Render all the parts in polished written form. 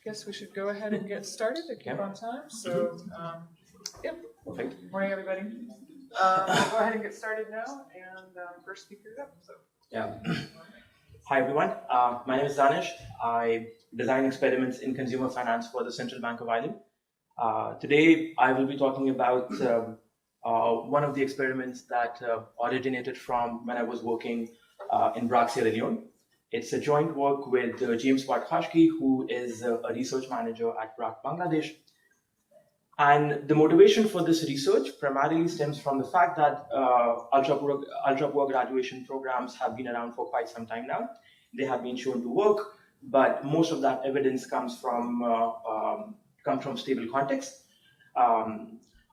guess we should go ahead and get started to keep on time. So, yep. Perfect. Morning, everybody. We'll go ahead and get started now, and first speaker is up. So. Yeah. Hi, everyone. My name is Danish. I design experiments in consumer finance for the Central Bank of Ireland. Today, I will be talking about one of the experiments that originated from when I was working in Brac, Sierra Leone. It's a joint work with James Bartkashki, who is a research manager at Brac, Bangladesh. And the motivation for this research primarily stems from the fact that ultra-poor graduation programs have been around for quite some time now. They have been shown to work, but most of that evidence comes from stable context.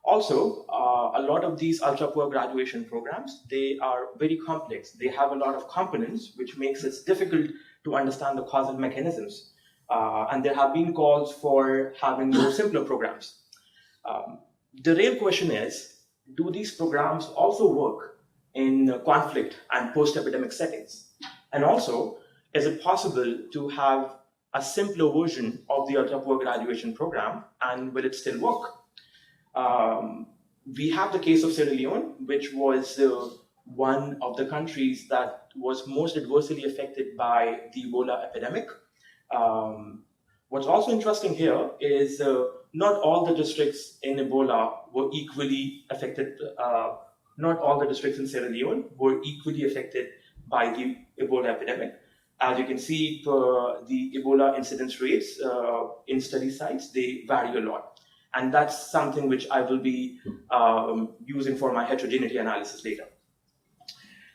Also, a lot of these ultra-poor graduation programs, they are very complex. They have a lot of components, which makes it difficult to understand the causal mechanisms. And there have been calls for having more simpler programs. The real question is, do these programs also work in conflict and post-epidemic settings? And also, is it possible to have a simpler version of the ultra-poor graduation program, and will it still work? We have the case of Sierra Leone, which was one of the countries that was most adversely affected by the Ebola epidemic. What's also interesting here is not all the districts in Ebola were equally affected. Not all the districts in Sierra Leone were equally affected by the Ebola epidemic. As you can see, the Ebola incidence rates in study sites, they vary a lot. And that's something which I will be using for my heterogeneity analysis later.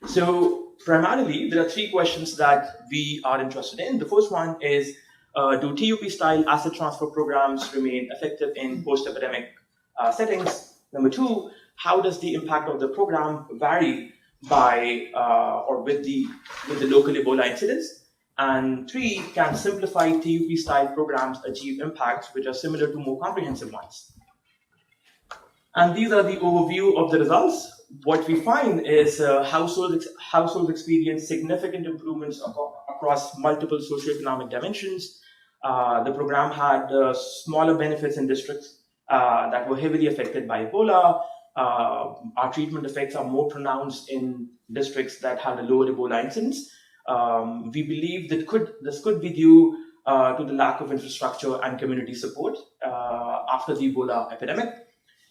So primarily, there are three questions that we are interested in. The first one is, do TUP-style asset transfer programs remain effective in post-epidemic settings? Number two, how does the impact of the program vary by or with the local Ebola incidence? And three, can simplified TUP-style programs achieve impacts which are similar to more comprehensive ones? And these are the overview of the results. What we find is households experience significant improvements across multiple socioeconomic dimensions. The program had smaller benefits in districts that were heavily affected by Ebola. Our treatment effects are more pronounced in districts that had a lower Ebola incidence. We believe that this could be due to the lack of infrastructure and community support after the Ebola epidemic.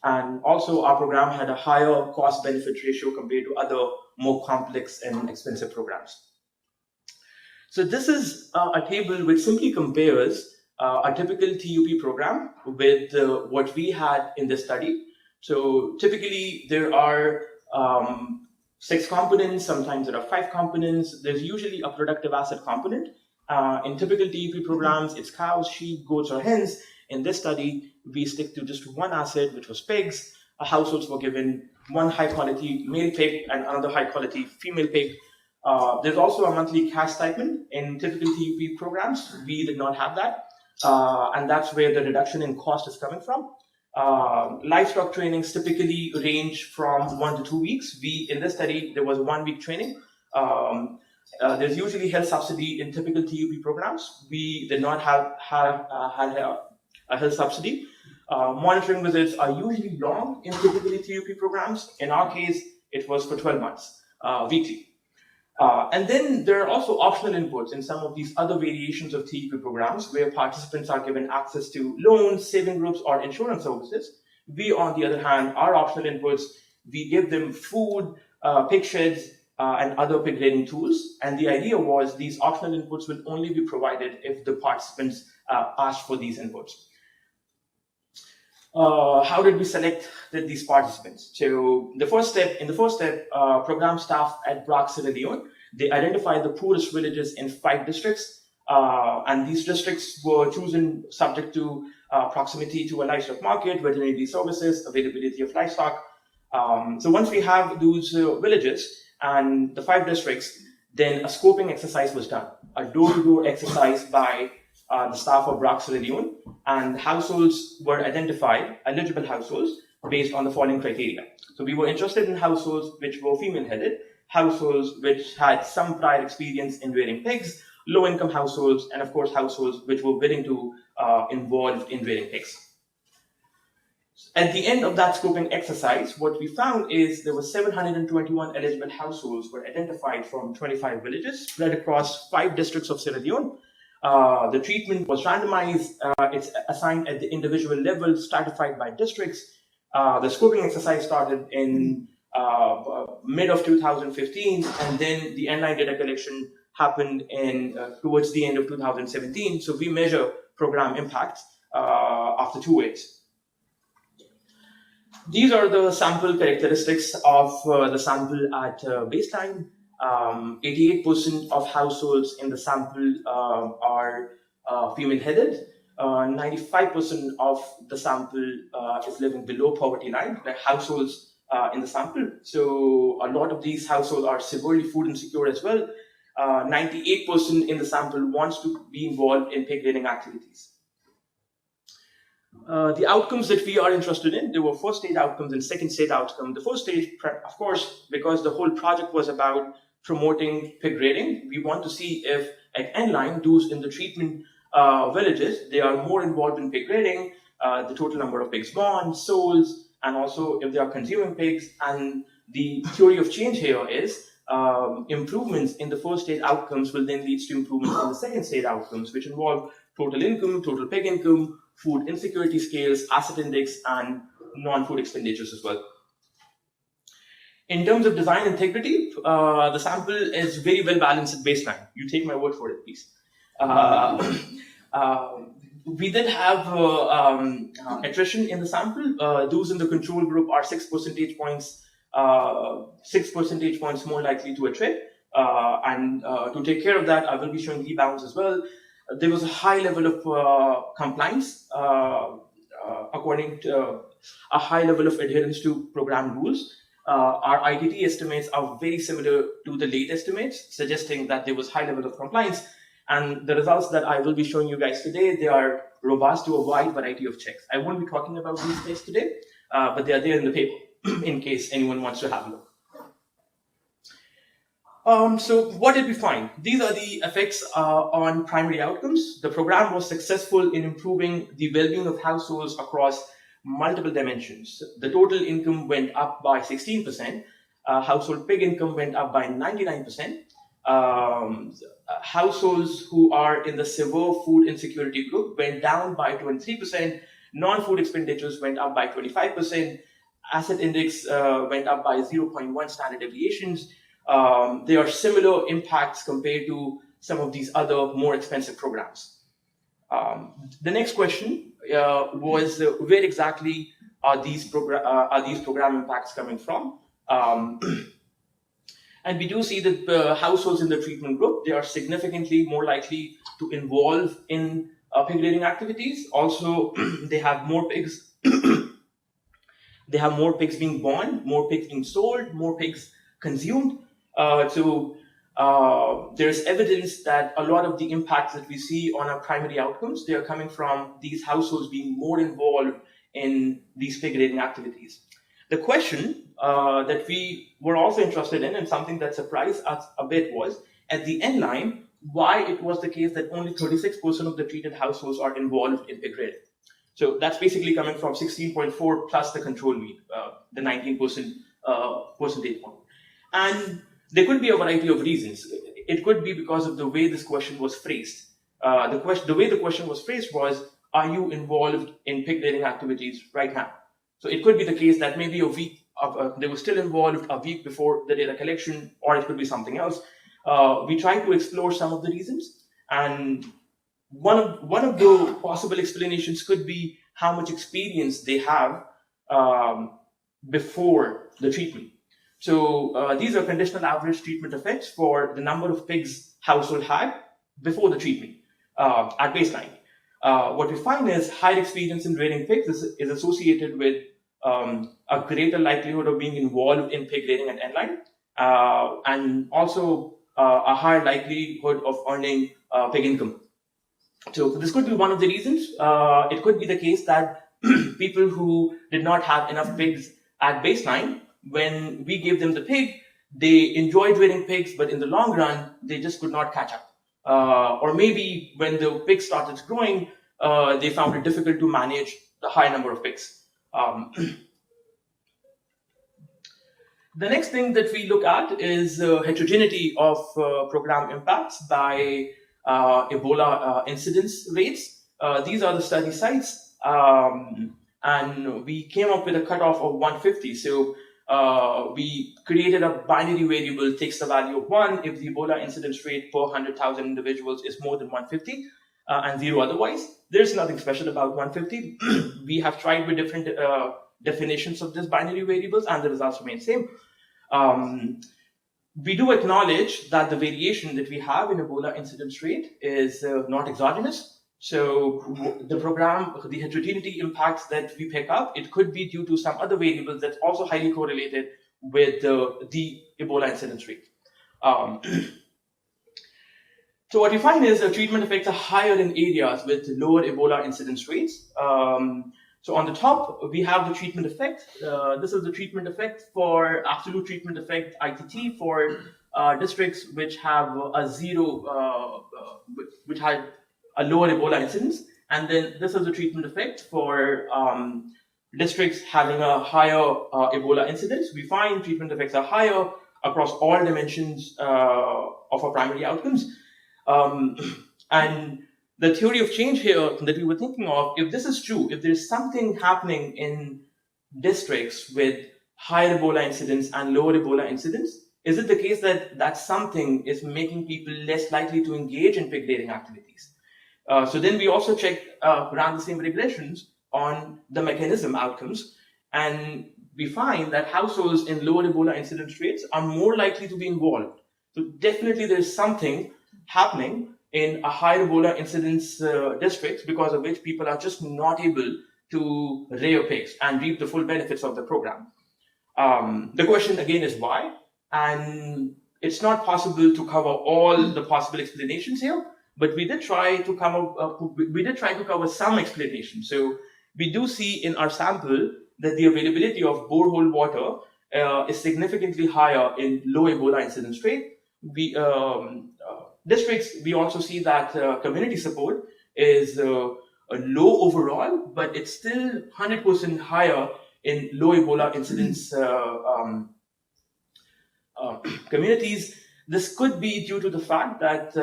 And also, our program had a higher cost-benefit ratio compared to other more complex and expensive programs. So this is a table which simply compares a typical TUP program with what we had in this study. So typically, there are 6 components, sometimes there are 5 components. There's usually a productive asset component. In typical TUP programs, it's cows, sheep, goats, or hens. In this study, we stick to just one asset, which was pigs. Households were given one high-quality male pig and another high-quality female pig. There's also a monthly cash stipend in typical TUP programs. We did not have that. And that's where the reduction in cost is coming from. Livestock trainings typically range from 1 to 2 weeks. In this study, there was 1 week training. There's usually health subsidy in typical TUP programs. We did not have a health subsidy. Monitoring visits are usually long in typical TUP programs. In our case, it was for 12 months, weekly. And then there are also optional inputs in some of these other variations of TUP programs where participants are given access to loans, saving groups, or insurance services. We, on the other hand, our optional inputs, we give them food, pig sheds, and other pig grading tools. And the idea was these optional inputs will only be provided if the participants asked for these inputs. How did we select these participants? So in the first step, program staff at Brac, Sierra Leone, they identified the poorest villages in 5 districts, and these districts were chosen subject to proximity to a livestock market, veterinary services, availability of livestock. So once we have those villages and the 5 districts, then a scoping exercise was done, a door-to-door exercise by the staff of Brac, Sierra Leone, and households were identified, eligible households, based on the following criteria. So we were interested in households which were female-headed, households which had some prior experience in rearing pigs, low-income households, and of course households which were willing to involved in rearing pigs. At the end of that scoping exercise, what we found is there were 721 eligible households were identified from 25 villages spread across 5 districts of Sierra Leone. The treatment was randomized. It's assigned at the individual level, stratified by districts. The scoping exercise started in mid of 2015, and then the N9 data collection happened in towards the end of 2017. So we measure program impact after 2 ways. These are the sample characteristics of the sample at baseline. 88% of households in the sample are female-headed. 95% of the sample is living below poverty line, the households in the sample. So a lot of these households are severely food insecure as well. 98% in the sample wants to be involved in pig rearing activities. The outcomes that we are interested in, there were first stage outcomes and second stage outcomes. The first stage, of course, because the whole project was about promoting pig rearing, we want to see if at N-line, those in the treatment villages, they are more involved in pig rearing, the total number of pigs born, souls, and also if they are consuming pigs. And the theory of change here is improvements in the first stage outcomes will then lead to improvements in the second stage outcomes, which involve total income, total pig income, food insecurity scales, asset index, and non-food expenditures as well. In terms of design integrity, the sample is very well balanced at baseline. You take my word for it, please. We did have attrition in the sample. Those in the control group are 6 percentage points, 6 percentage points more likely to attrit. And to take care of that, I will be showing rebounds as well. There was a high level of compliance, according to a high level of adherence to program rules. Our ITT estimates are very similar to the late estimates, suggesting that there was high level of compliance. And the results that I will be showing you guys today, they are robust to a wide variety of checks. I won't be talking about these tests today, but they are there in the paper in case anyone wants to have a look. So what did we find? These are the effects on primary outcomes. The program was successful in improving the well-being of households across multiple dimensions. The total income went up by 16%. Household pig income went up by 99%. Households who are in the severe food insecurity group went down by 23%. Non-food expenditures went up by 25%. Asset index went up by 0.1 standard deviations. There are similar impacts compared to some of these other more expensive programs. The next question was where exactly are these program impacts coming from? And we do see that households in the treatment group, they are significantly more likely to involve in pig rearing activities. Also, they have more pigs. They have more pigs being born, more pigs being sold, more pigs consumed. So there's evidence that a lot of the impacts that we see on our primary outcomes, they are coming from these households being more involved in these pig rearing activities. The question that we were also interested in, and something that surprised us a bit, was at the end line, why it was the case that only 36% of the treated households are involved in pig rearing. So that's basically coming from 16.4 plus the control mean, the 19% percentage point. And there could be a variety of reasons. It could be because of the way this question was phrased. The way the question was phrased was, are you involved in pig rearing activities right now? So it could be the case that maybe a week they were still involved a week before the data collection, or it could be something else. We tried to explore some of the reasons, and one of the possible explanations could be how much experience they have before the treatment. So these are conditional average treatment effects for the number of pigs household had before the treatment at baseline. What we find is higher experience in rearing pigs is associated with a greater likelihood of being involved in pig rearing at N-line, and also a higher likelihood of earning pig income. So this could be one of the reasons. It could be the case that people who did not have enough pigs at baseline, when we gave them the pig, they enjoyed rearing pigs, but in the long run, they just could not catch up. Or maybe when the pig started growing, they found it difficult to manage the high number of pigs. The next thing that we look at is heterogeneity of program impacts by Ebola incidence rates. These are the study sites, and we came up with a cutoff of 150. So we created a binary variable, takes the value of 1 if the Ebola incidence rate per 100,000 individuals is more than 150, and 0 otherwise. There's nothing special about 150. We have tried with different definitions of this binary variables, and the results remain same. We do acknowledge that the variation that we have in Ebola incidence rate is not exogenous. So the heterogeneity impacts that we pick up, it could be due to some other variables that's also highly correlated with the Ebola incidence rate. So what we find is the treatment effects are higher in areas with lower Ebola incidence rates. So on the top, we have the treatment effect. This is the treatment effect for absolute treatment effect, ITT, for districts which have a which had a lower Ebola incidence. And then this is the treatment effect for districts having a higher Ebola incidence. We find treatment effects are higher across all dimensions of our primary outcomes. And the theory of change here that we were thinking of, if this is true, if there's something happening in districts with higher Ebola incidence and lower Ebola incidence, is it the case that that something is making people less likely to engage in pig laying activities? So then we also ran the same regressions on the mechanism outcomes, and we find that households in lower Ebola incidence rates are more likely to be involved. So definitely there's something happening in a high Ebola incidence districts because of which people are just not able to rear pigs and reap the full benefits of the program. The question again is why, and it's not possible to cover all the possible explanations here, but we did try to cover some explanation. So we do see in our sample that the availability of borehole water is significantly higher in low Ebola incidence rate. Districts, we also see that community support is low overall, but it's still 100% higher in low Ebola incidence communities. This could be due to the fact that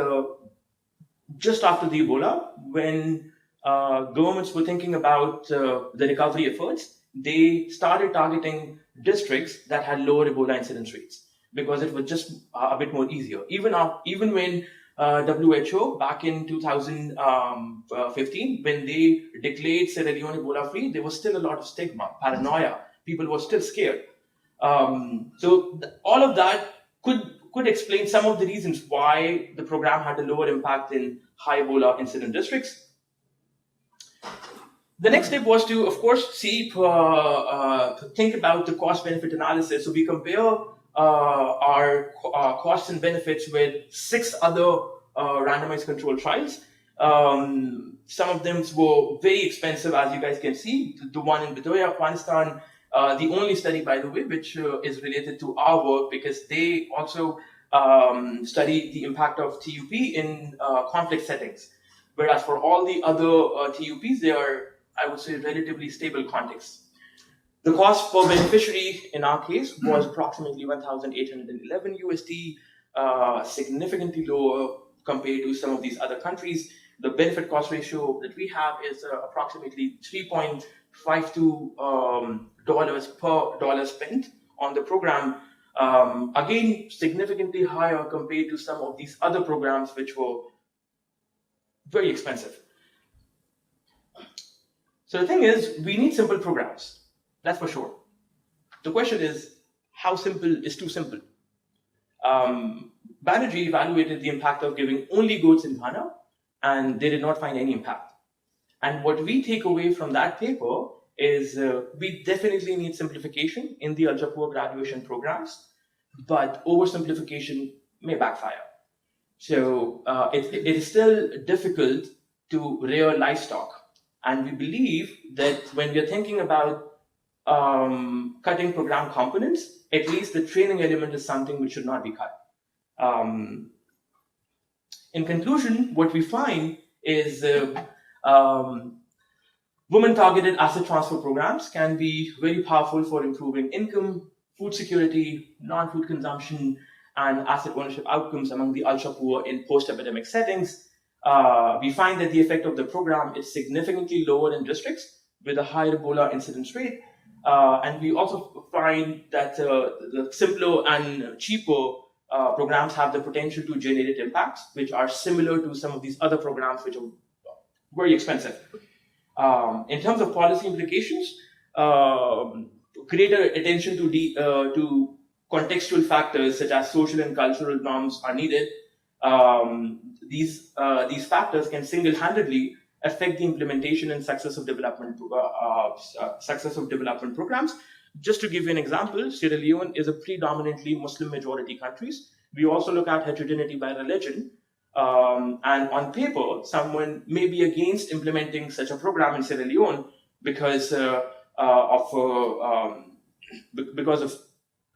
just after the Ebola, when governments were thinking about the recovery efforts, they started targeting districts that had lower Ebola incidence rates, because it was just a bit more easier. Even when WHO back in 2015, when they declared Sierra Leone Ebola free, there was still a lot of stigma, paranoia. People were still scared. So all of that could explain some of the reasons why the program had a lower impact in high Ebola incident districts. The next step was to, of course, think about the cost-benefit analysis. So we compare our costs and benefits with 6 other randomized controlled trials. Some of them were very expensive, as you guys can see. The one in Jedediah, Afghanistan, the only study, by the way, which is related to our work, because they also study the impact of TUP in conflict settings. Whereas for all the other TUPs, they are, I would say, relatively stable contexts. The cost per beneficiary in our case was approximately 1,811 USD, significantly lower compared to some of these other countries. The benefit cost ratio that we have is approximately 3.52 dollars per dollar spent on the program. Again, significantly higher compared to some of these other programs which were very expensive. So the thing is, we need simple programs. That's for sure. The question is, how simple is too simple? Banerjee evaluated the impact of giving only goats in Ghana, and they did not find any impact. And what we take away from that paper is we definitely need simplification in the ultra-poor graduation programs, but oversimplification may backfire. So it is still difficult to rear livestock. And we believe that when we are thinking about cutting program components, at least the training element is something which should not be cut. In conclusion, what we find is Women-targeted asset transfer programs can be very powerful for improving income, food security, non-food consumption, and asset ownership outcomes among the ultra-poor in post-epidemic settings. We find that the effect of the program is significantly lower in districts with a higher Ebola incidence rate. And we also find that the simpler and cheaper programs have the potential to generate impacts which are similar to some of these other programs which are very expensive. In terms of policy implications, greater attention to contextual factors such as social and cultural norms are needed. These factors can single-handedly affect the implementation and success of development programs. Just to give you an example, Sierra Leone is a predominantly Muslim majority country. We also look at heterogeneity by religion. And on paper, someone may be against implementing such a program in Sierra Leone because of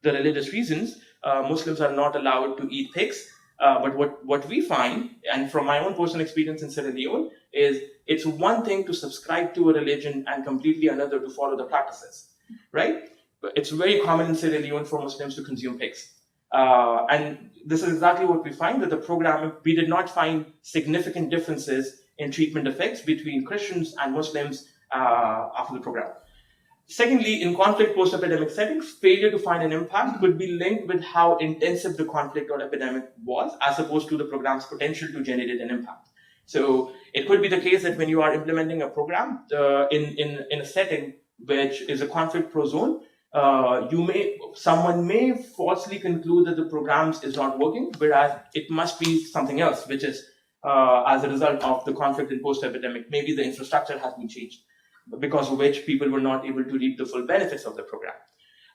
the religious reasons. Muslims are not allowed to eat pigs. But what we find, and from my own personal experience in Sierra Leone, is it's one thing to subscribe to a religion and completely another to follow the practices, right? But it's very common in Sierra Leone for Muslims to consume pigs. And this is exactly what we find, that the program, we did not find significant differences in treatment effects between Christians and Muslims after the program. Secondly, in conflict post-epidemic settings, failure to find an impact could be linked with how intensive the conflict or epidemic was, as opposed to the program's potential to generate an impact. So it could be the case that when you are implementing a program in a setting which is a conflict-prone zone, someone may falsely conclude that the program is not working, whereas it must be something else, which is as a result of the conflict in post-epidemic. Maybe the infrastructure has been changed, because of which people were not able to reap the full benefits of the program.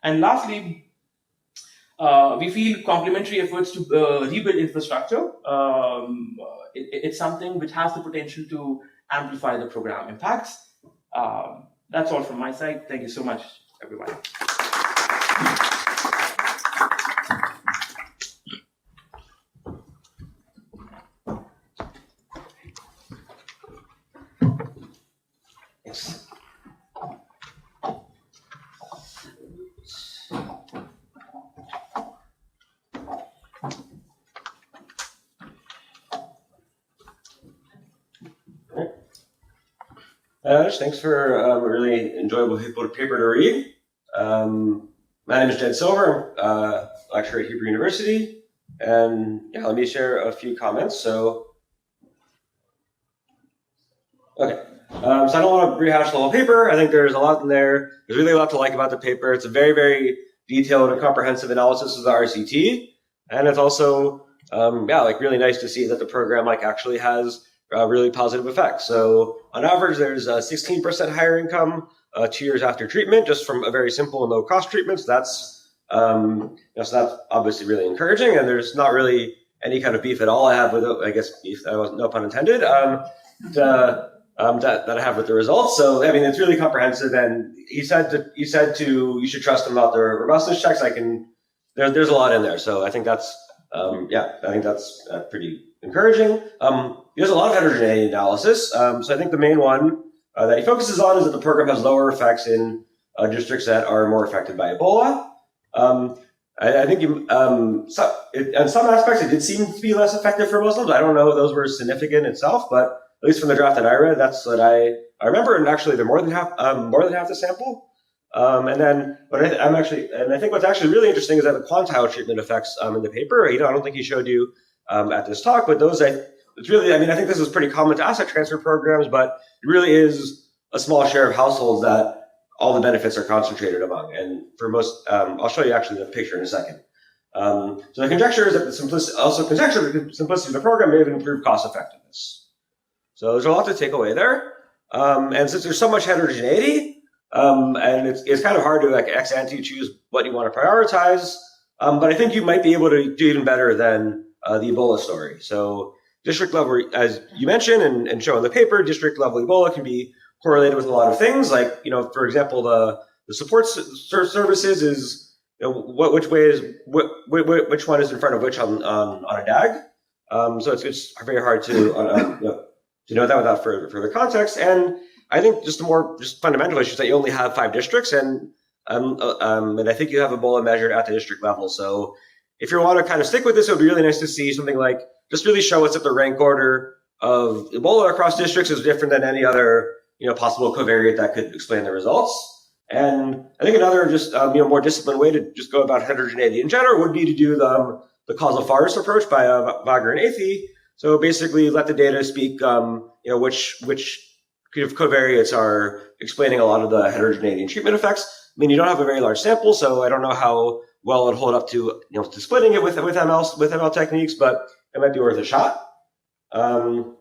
And lastly, we feel complementary efforts to rebuild infrastructure. It's something which has the potential to amplify the program impacts. That's all from my side. Thank you so much, everyone. Thanks for a really enjoyable paper to read. My name is Jed Silver. I'm a lecturer at Hebrew University. And yeah, let me share a few comments. So I don't want to rehash the whole paper. I think there's a lot in there. There's really a lot to like about the paper. It's a very, very detailed and comprehensive analysis of the RCT. And it's also, really nice to see that the program actually has really positive effects. So on average, there's a 16% higher income 2 years after treatment, just from a very simple and low cost treatment. So that's obviously really encouraging. And there's not really any kind of beef at all I have with it. I guess beef, no pun intended, that I have with the results. So, I mean, it's really comprehensive. And you said you should trust them about their robustness checks. There's a lot in there. So I think that's, pretty encouraging. There's a lot of heterogeneity analysis. So I think the main one that he focuses on is that the program has lower effects in districts that are more affected by Ebola. I think in some aspects it did seem to be less effective for Muslims. I don't know if those were significant itself, but at least from the draft that I read, that's what I remember. And actually, they're more than half the sample. I think what's actually really interesting is that the quantile treatment effects in the paper. I don't think he showed you at this talk, but those I think this is pretty common to asset transfer programs, but it really is a small share of households that all the benefits are concentrated among. And for most, I'll show you actually the picture in a second. So the conjecture is that the simplicity of the program may have improved cost effectiveness. So there's a lot to take away there. And since there's so much heterogeneity, and it's kind of hard to ex ante choose what you want to prioritize, but I think you might be able to do even better than the Ebola story. So district level, as you mentioned and show in the paper, district level Ebola can be correlated with a lot of things. For example, the support services is, which one is in front of which on a DAG. So it's very hard to to know that without further context. And I think just fundamental issues that you only have 5 districts, and I think you have Ebola measured at the district level. So if you want to kind of stick with this, it would be really nice to see something like just really show us that the rank order of Ebola across districts is different than any other possible covariate that could explain the results. And I think another just more disciplined way to just go about heterogeneity in general would be to do the causal forest approach by Wagner and Athey. So basically, let the data speak. Which kind of covariates are explaining a lot of the heterogeneity in treatment effects. I mean, you don't have a very large sample, so I don't know how well it'd hold up to to splitting it with ML techniques, but it might be worth a shot. So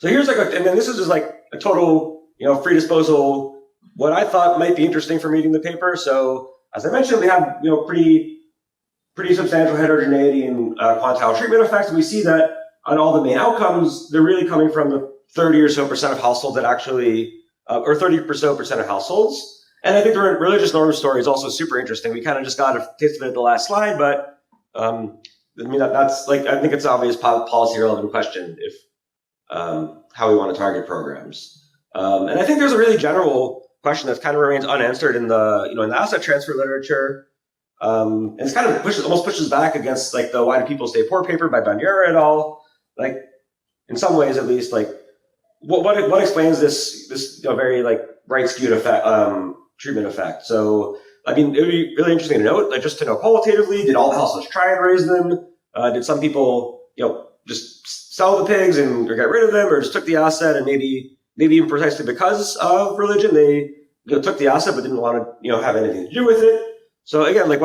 here's and then this is just like a total free disposal. What I thought might be interesting for reading the paper. So as I mentioned, we have pretty substantial heterogeneity in quantile treatment effects. And we see that on all the main outcomes, they're really coming from the 30% or so of households that actually, or 30% of households. And I think the religious norm story is also super interesting. We kind of just got a taste of it at the last slide, but that's like, I think it's an obvious policy relevant question if how we want to target programs. And I think there's a really general question that kind of remains unanswered in the in the asset transfer literature. And it's kind of almost pushes back against like the Why Do People Stay Poor paper by Bandiera et al. Like in some ways at least, like what explains this very like right skewed effect, treatment effect. So I mean, it would be really interesting to note, like just to know qualitatively, did all the households try and raise them? Did some people just sell the pigs or get rid of them, or just took the asset and maybe even precisely because of religion they took the asset but didn't want to have anything to do with it. So again, like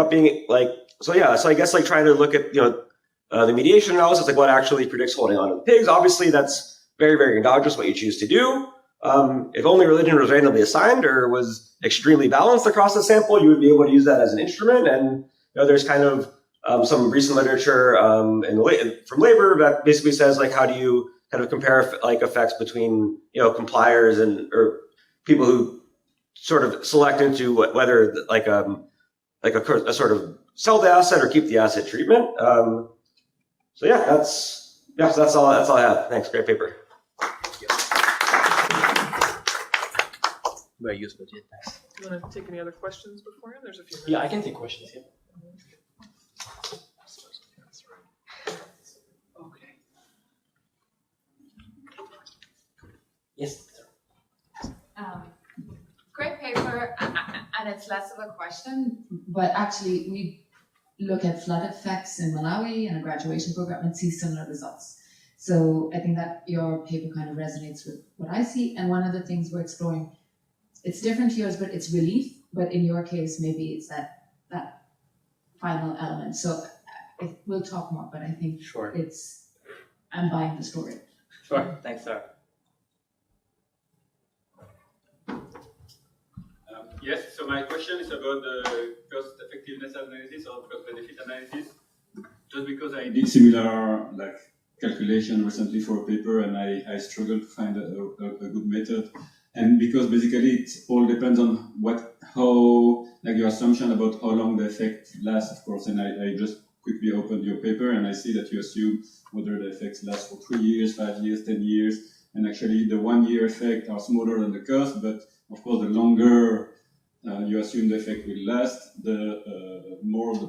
so I guess like trying to look at the mediation analysis, like what actually predicts holding on to the pigs. Obviously that's very, very endogenous what you choose to do. If only religion was randomly assigned or was extremely balanced across the sample, you would be able to use that as an instrument. And there's kind of some recent literature from labor that basically says like how do you kind of compare like effects between compliers or people who sort of select into whether like a sort of sell the asset or keep the asset treatment. So that's all I have. Thanks, great paper. Very useful. Thanks. Do you want to take any other questions beforehand? There's a few minutes. Yeah, I can take questions here. Okay. Yes. Great paper, and it's less of a question, but actually we look at flood effects in Malawi and a graduation program and see similar results. So I think that your paper kind of resonates with what I see. And one of the things we're exploring, it's different to yours, but it's relief. But in your case, maybe it's that final element. So we'll talk more, but I think Sure. I'm buying the story. Sure. Thanks, sir. Yes, so my question is about the cost effectiveness analysis or cost benefit analysis. Just because I did similar calculation recently for a paper and I struggled to find a good method. And because basically it all depends on how your assumption about how long the effect lasts, of course. And I just quickly opened your paper and I see that you assume whether the effects last for 3 years, 5 years, 10 years. And actually the 1 year effect are smaller than the cost, but of course the longer you assume the effect will last, the more the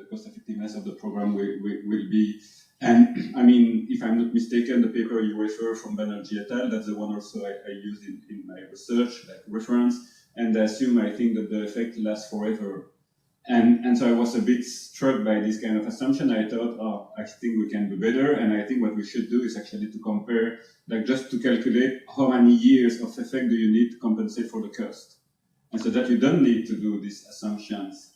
cost effectiveness of the program will be. And I mean, if I'm not mistaken, the paper you refer from Banerjee et al., that's the one also I used in my research, like reference, and I think that the effect lasts forever. And so I was a bit struck by this kind of assumption. I thought, I think we can do better, and I think what we should do is actually to compare, just to calculate how many years of effect do you need to compensate for the cost. And so that you don't need to do these assumptions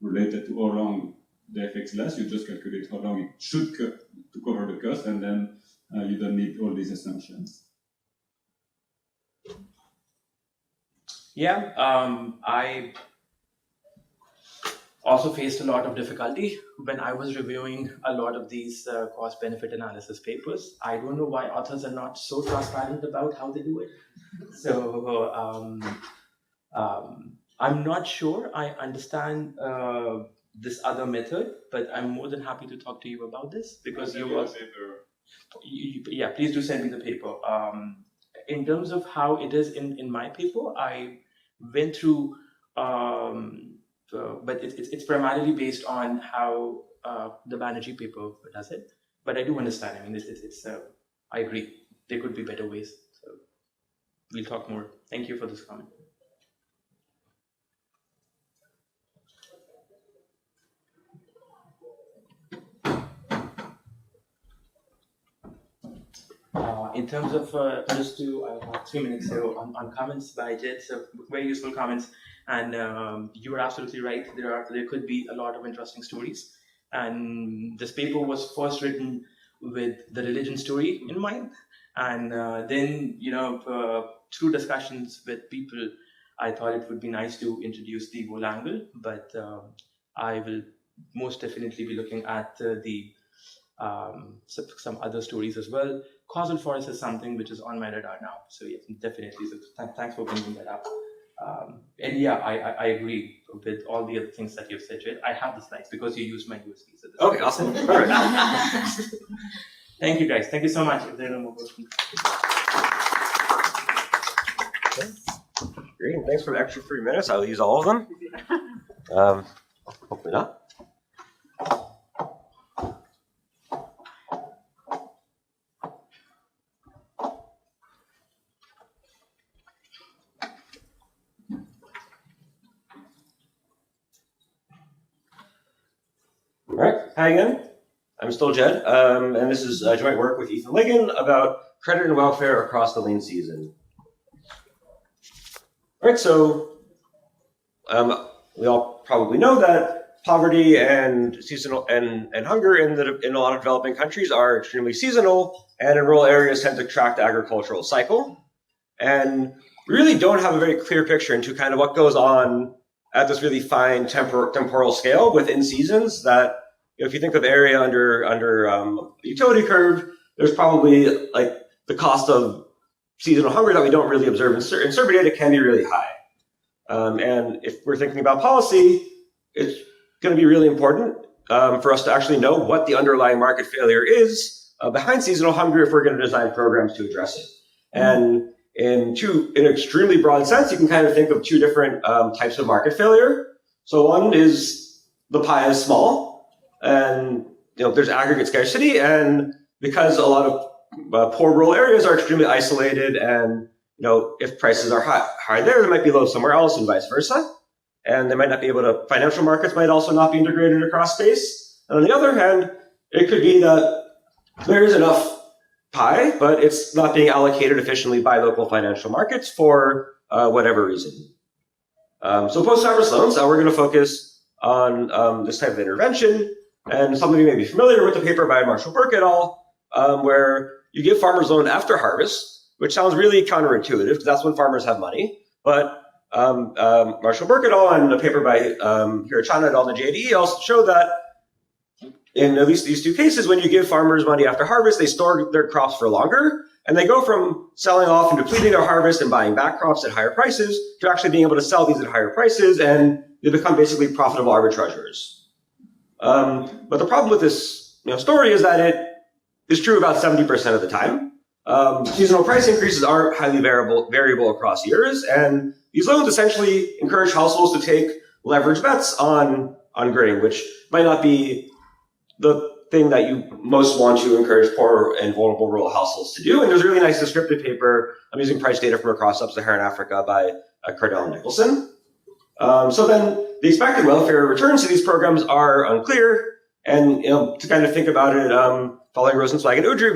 related to how long the effects last, you just calculate how long it should to cover the cost, and then you don't need all these assumptions. Yeah, I also faced a lot of difficulty when I was reviewing a lot of these cost-benefit analysis papers. I don't know why authors are not so transparent about how they do it. So I'm not sure I understand this other method, but I'm more than happy to talk to you about this because you also. Yeah, please do send me the paper. In terms of how it is in my paper, I went through, but it's primarily based on how the Banerjee paper does it. But I do understand. I mean, I agree. There could be better ways. So we'll talk more. Thank you for this comment. In terms of I have 3 minutes here on comments by Jed, so very useful comments, and you are absolutely right. There could be a lot of interesting stories, and this paper was first written with the religion story in mind, and then through discussions with people, I thought it would be nice to introduce the Ebola angle, but I will most definitely be looking at some other stories as well. Causal forest is something which is on my radar now. So yes, definitely. So thanks for bringing that up. And yeah, I agree with all the other things that you've said, Jed. I have the slides because you used my USB. So Okay, awesome. All right. Thank you, guys. Thank you so much. If there are no more questions. Great. Thanks for the extra 3 minutes. I'll use all of them. Hopefully not. All right. Hi again. I'm still Jed, and this is joint work with Ethan Ligon about credit and welfare across the lean season. All right, so we all probably know that poverty and seasonal and hunger in a lot of developing countries are extremely seasonal, and in rural areas tend to track the agricultural cycle. And we really don't have a very clear picture into kind of what goes on at this really fine temporal scale within seasons. That if you think of area under the utility curve, there's probably like the cost of seasonal hunger that we don't really observe in survey data can be really high. And if we're thinking about policy, it's going to be really important for us to actually know what the underlying market failure is behind seasonal hunger if we're going to design programs to address it. And in an extremely broad sense, you can kind of think of two different types of market failure. So one is the pie is small, and there's aggregate scarcity, and because a lot of poor rural areas are extremely isolated, and if prices are high there, they might be low somewhere else, and vice versa. And they might not be able to. Financial markets might also not be integrated across space. And on the other hand, it could be that there is enough pie, but it's not being allocated efficiently by local financial markets for whatever reason. So post-harvest loans, we're going to focus on this type of intervention. And some of you may be familiar with the paper by Marshall Burke et al., where you give farmers loan after harvest, which sounds really counterintuitive because that's when farmers have money. But Marshall Burke et al. And a paper by Joanna et al. And the Jedediah also show that in at least these two cases, when you give farmers money after harvest, they store their crops for longer, and they go from selling off and depleting their harvest and buying back crops at higher prices to actually being able to sell these at higher prices, and they become basically profitable arbitrageurs. But the problem with this story is that it is true about 70% of the time. Seasonal price increases are highly variable across years, and these loans essentially encourage households to take leverage bets on grain, which might not be the thing that you most want to encourage poor and vulnerable rural households to do. And there's a really nice descriptive paper. I'm using price data from across sub-Saharan Africa by Cardell and Nicholson. So then the expected welfare returns to these programs are unclear. And to kind of think about it, following Rosenzweig and Udry,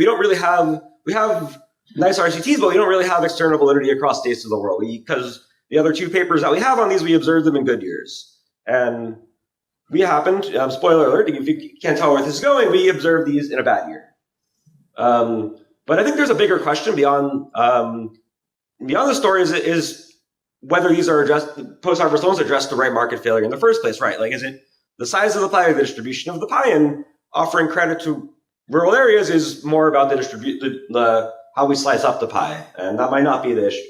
we have nice RCTs, but we don't really have external validity across states of the world. Because the other two papers that we have on these, we observed them in good years. And we happened, spoiler alert, if you can't tell where this is going, we observed these in a bad year. But I think there's a bigger question beyond the story is whether these are post-harvest loans address the right market failure in the first place, right? Like, is it the size of the pie or the distribution of the pie? And offering credit to rural areas is more about the how we slice up the pie, and that might not be the issue.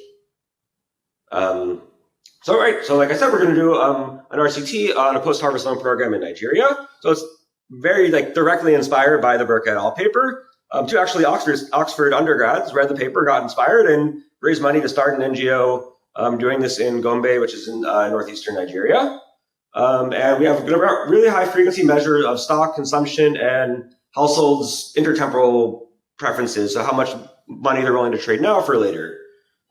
So like I said, we're going to do an RCT on a post-harvest loan program in Nigeria. So it's very directly inspired by the Burke et al. Paper. two actually Oxford undergrads read the paper, got inspired, and raised money to start an NGO doing this in Gombe, which is in northeastern Nigeria. And we have really high frequency measures of stock consumption and households' intertemporal preferences, so how much money they're willing to trade now for later.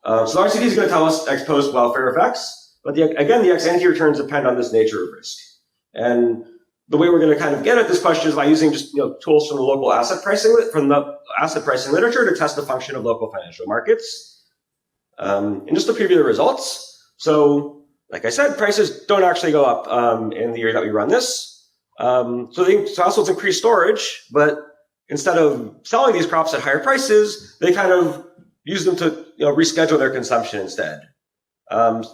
So the RCD is going to tell us ex post welfare effects, but again, the ex ante returns depend on this nature of risk. And the way we're going to kind of get at this question is by using just tools from the local asset pricing literature to test the function of local financial markets. And just to preview the results. So, like I said, prices don't actually go up in the year that we run this. So households increase storage, but instead of selling these crops at higher prices, they kind of use them to reschedule their consumption instead. And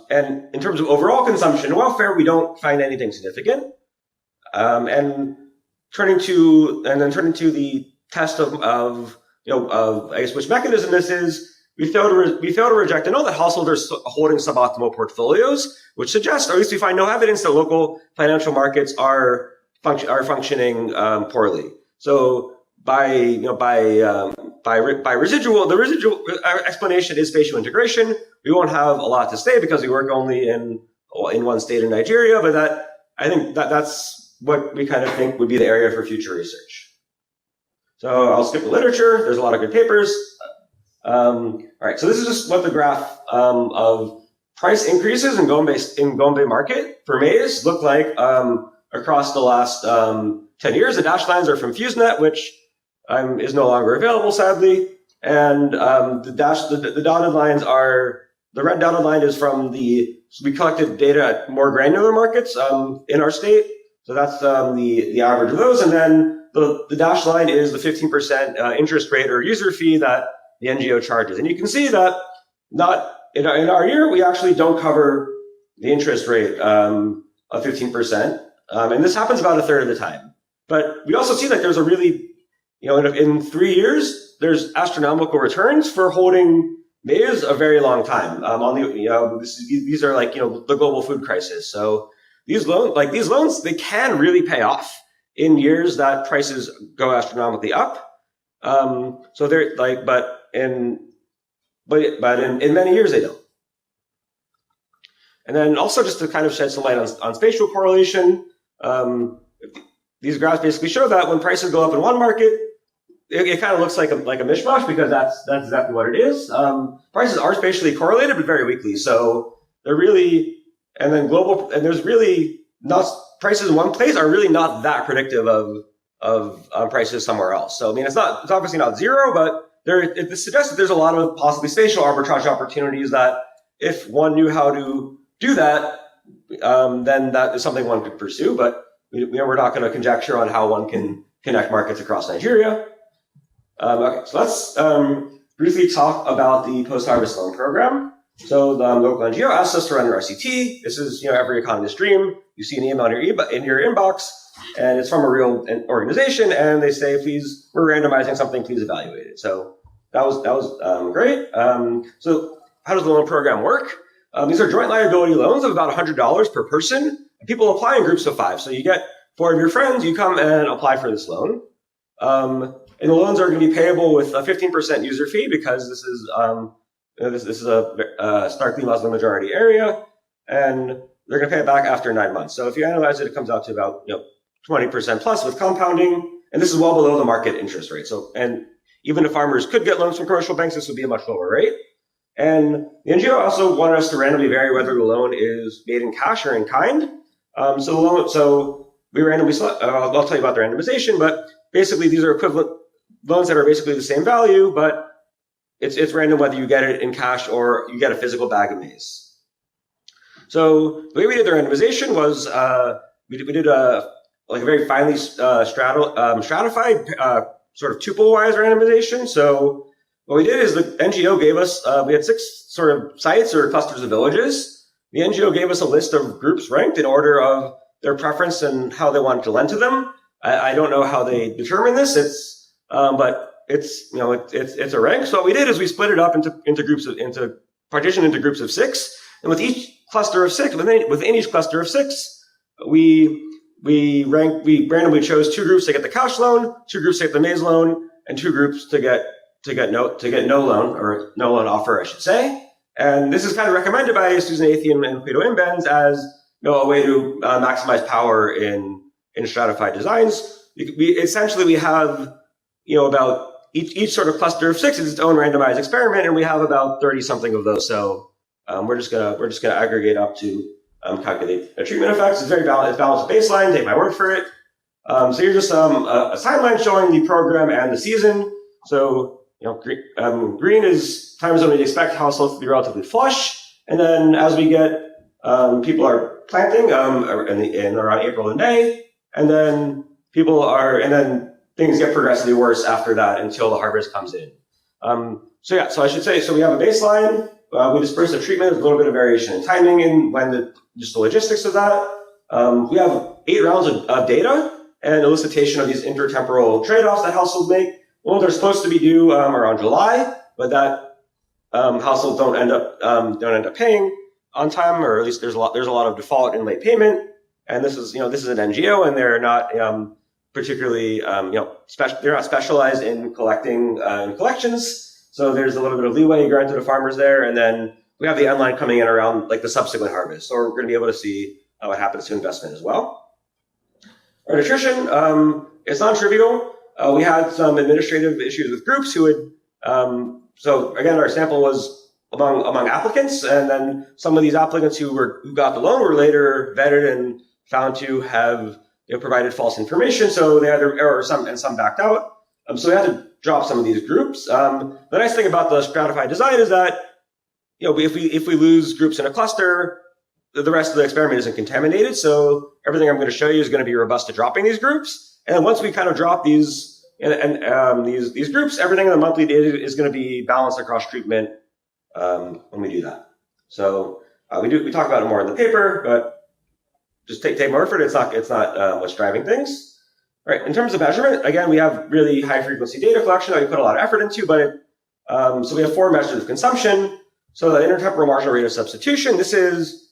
in terms of overall consumption and welfare, we don't find anything significant. And turning to the test of I guess which mechanism this is, we fail to reject and know that households are holding suboptimal portfolios, which suggests, or at least we find no evidence that local financial markets are functioning poorly. So by residual, the residual explanation is spatial integration. We won't have a lot to say because we work only in one state in Nigeria, but I think that's what we kind of think would be the area for future research. So I'll skip the literature. There's a lot of good papers. All right, so this is just what the graph of price increases in Gombe market for maize look like across the last 10 years. The dashed lines are from FuseNet, which is no longer available, sadly. And the dotted lines are, the red dotted line is from we collected data at more granular markets in our state. So that's the average of those. And then the dashed line is the 15% interest rate or user fee that the NGO charges. And you can see that not in our year, we actually don't cover the interest rate of 15%. And this happens about a third of the time. But we also see that there's a really, in 3 years, there's astronomical returns for holding maize a very long time. These are like, the global food crisis. So these loans, they can really pay off in years that prices go astronomically up. So they're like, but in many years they don't. And then also just to kind of shed some light on spatial correlation, these graphs basically show that when prices go up in one market, it kind of looks like a mishmash because that's exactly what it is. Prices are spatially correlated, but very weakly. So they're really, and then there's really not, prices in one place are really not that predictive of prices somewhere else. So I mean, it's obviously not zero, but it suggests that there's a lot of possibly spatial arbitrage opportunities that if one knew how to do that, then that is something one could pursue. But we're not going to conjecture on how one can connect markets across Nigeria. Okay, so let's briefly talk about the post-harvest loan program. So the local NGO asked us to run an RCT. This is every economist's dream. You see an email in your inbox, and it's from a real organization, and they say, "Please, we're randomizing something. Please evaluate it." So that was great. So how does the loan program work? These are joint liability loans of about $100 per person. People apply in groups of 5. So you get 4 of your friends, you come and apply for this loan. And the loans are going to be payable with a 15% user fee because this is a starkly Muslim majority area, and they're going to pay it back after 9 months. So if you analyze it, it comes out to about 20% plus with compounding, and this is well below the market interest rate. So, and even if farmers could get loans from commercial banks, this would be a much lower rate. And the NGO also wanted us to randomly vary whether the loan is made in cash or in kind. So we randomly select, I'll tell you about the randomization, but basically these are equivalent loans that are basically the same value, but it's random whether you get it in cash or you get a physical bag of maize. So the way we did the randomization was we did a very finely stratified sort of tuple-wise randomization. So what we did is the NGO gave us, we had 6 sort of sites or clusters of villages. The NGO gave us a list of groups ranked in order of their preference and how they wanted to lend to them. I don't know how they determine this. But it's a rank. So what we did is we split it up into partitioned into groups of 6, and with each cluster of 6, within each cluster of 6, we randomly chose 2 groups to get the cash loan, 2 groups to get the maize loan, and 2 groups to get no loan offer, I should say. And this is kind of recommended by Susan Athey and Guido Imbens as a way to maximize power in stratified designs. We have about each sort of cluster of 6 is its own randomized experiment, and we have about 30 something of those. So we're just gonna aggregate up to calculate the treatment effects. It's very balanced. It's balanced baseline. Take my word for it. So here's just a timeline showing the program and the season. So green is times when we'd expect households to be relatively flush, and then as we get people are planting in around April and May, and then things get progressively worse after that until the harvest comes in. So I should say, so we have a baseline. We disperse the treatment. There's a little bit of variation in timing and just the logistics of that. We have 8 rounds of data and elicitation of these intertemporal trade-offs that households make. Well, they're supposed to be due around July, but that households don't end up paying on time, or at least there's a lot of default in late payment. And this is an NGO, and they're not particularly they're not specialized in collecting collections. So there's a little bit of leeway granted to farmers there, and then we have the end line coming in around the subsequent harvest. So we're going to be able to see what happens to investment as well. Our nutrition, it's non-trivial. We had some administrative issues with groups who would. So again, our sample was among applicants, and then some of these applicants who got the loan were later vetted and found to have provided false information. So they had some backed out. So we had to drop some of these groups. The nice thing about the stratified design is that if we lose groups in a cluster, the rest of the experiment isn't contaminated. So everything I'm going to show you is going to be robust to dropping these groups. And then once we kind of drop these these groups, everything in the monthly data is going to be balanced across treatment when we do that. So we talk about it more in the paper, but just take my word for it. It's not what's driving things. All right. In terms of measurement, again, we have really high frequency data collection that we put a lot of effort into, but so we have 4 measures of consumption. So the intertemporal marginal rate of substitution. This is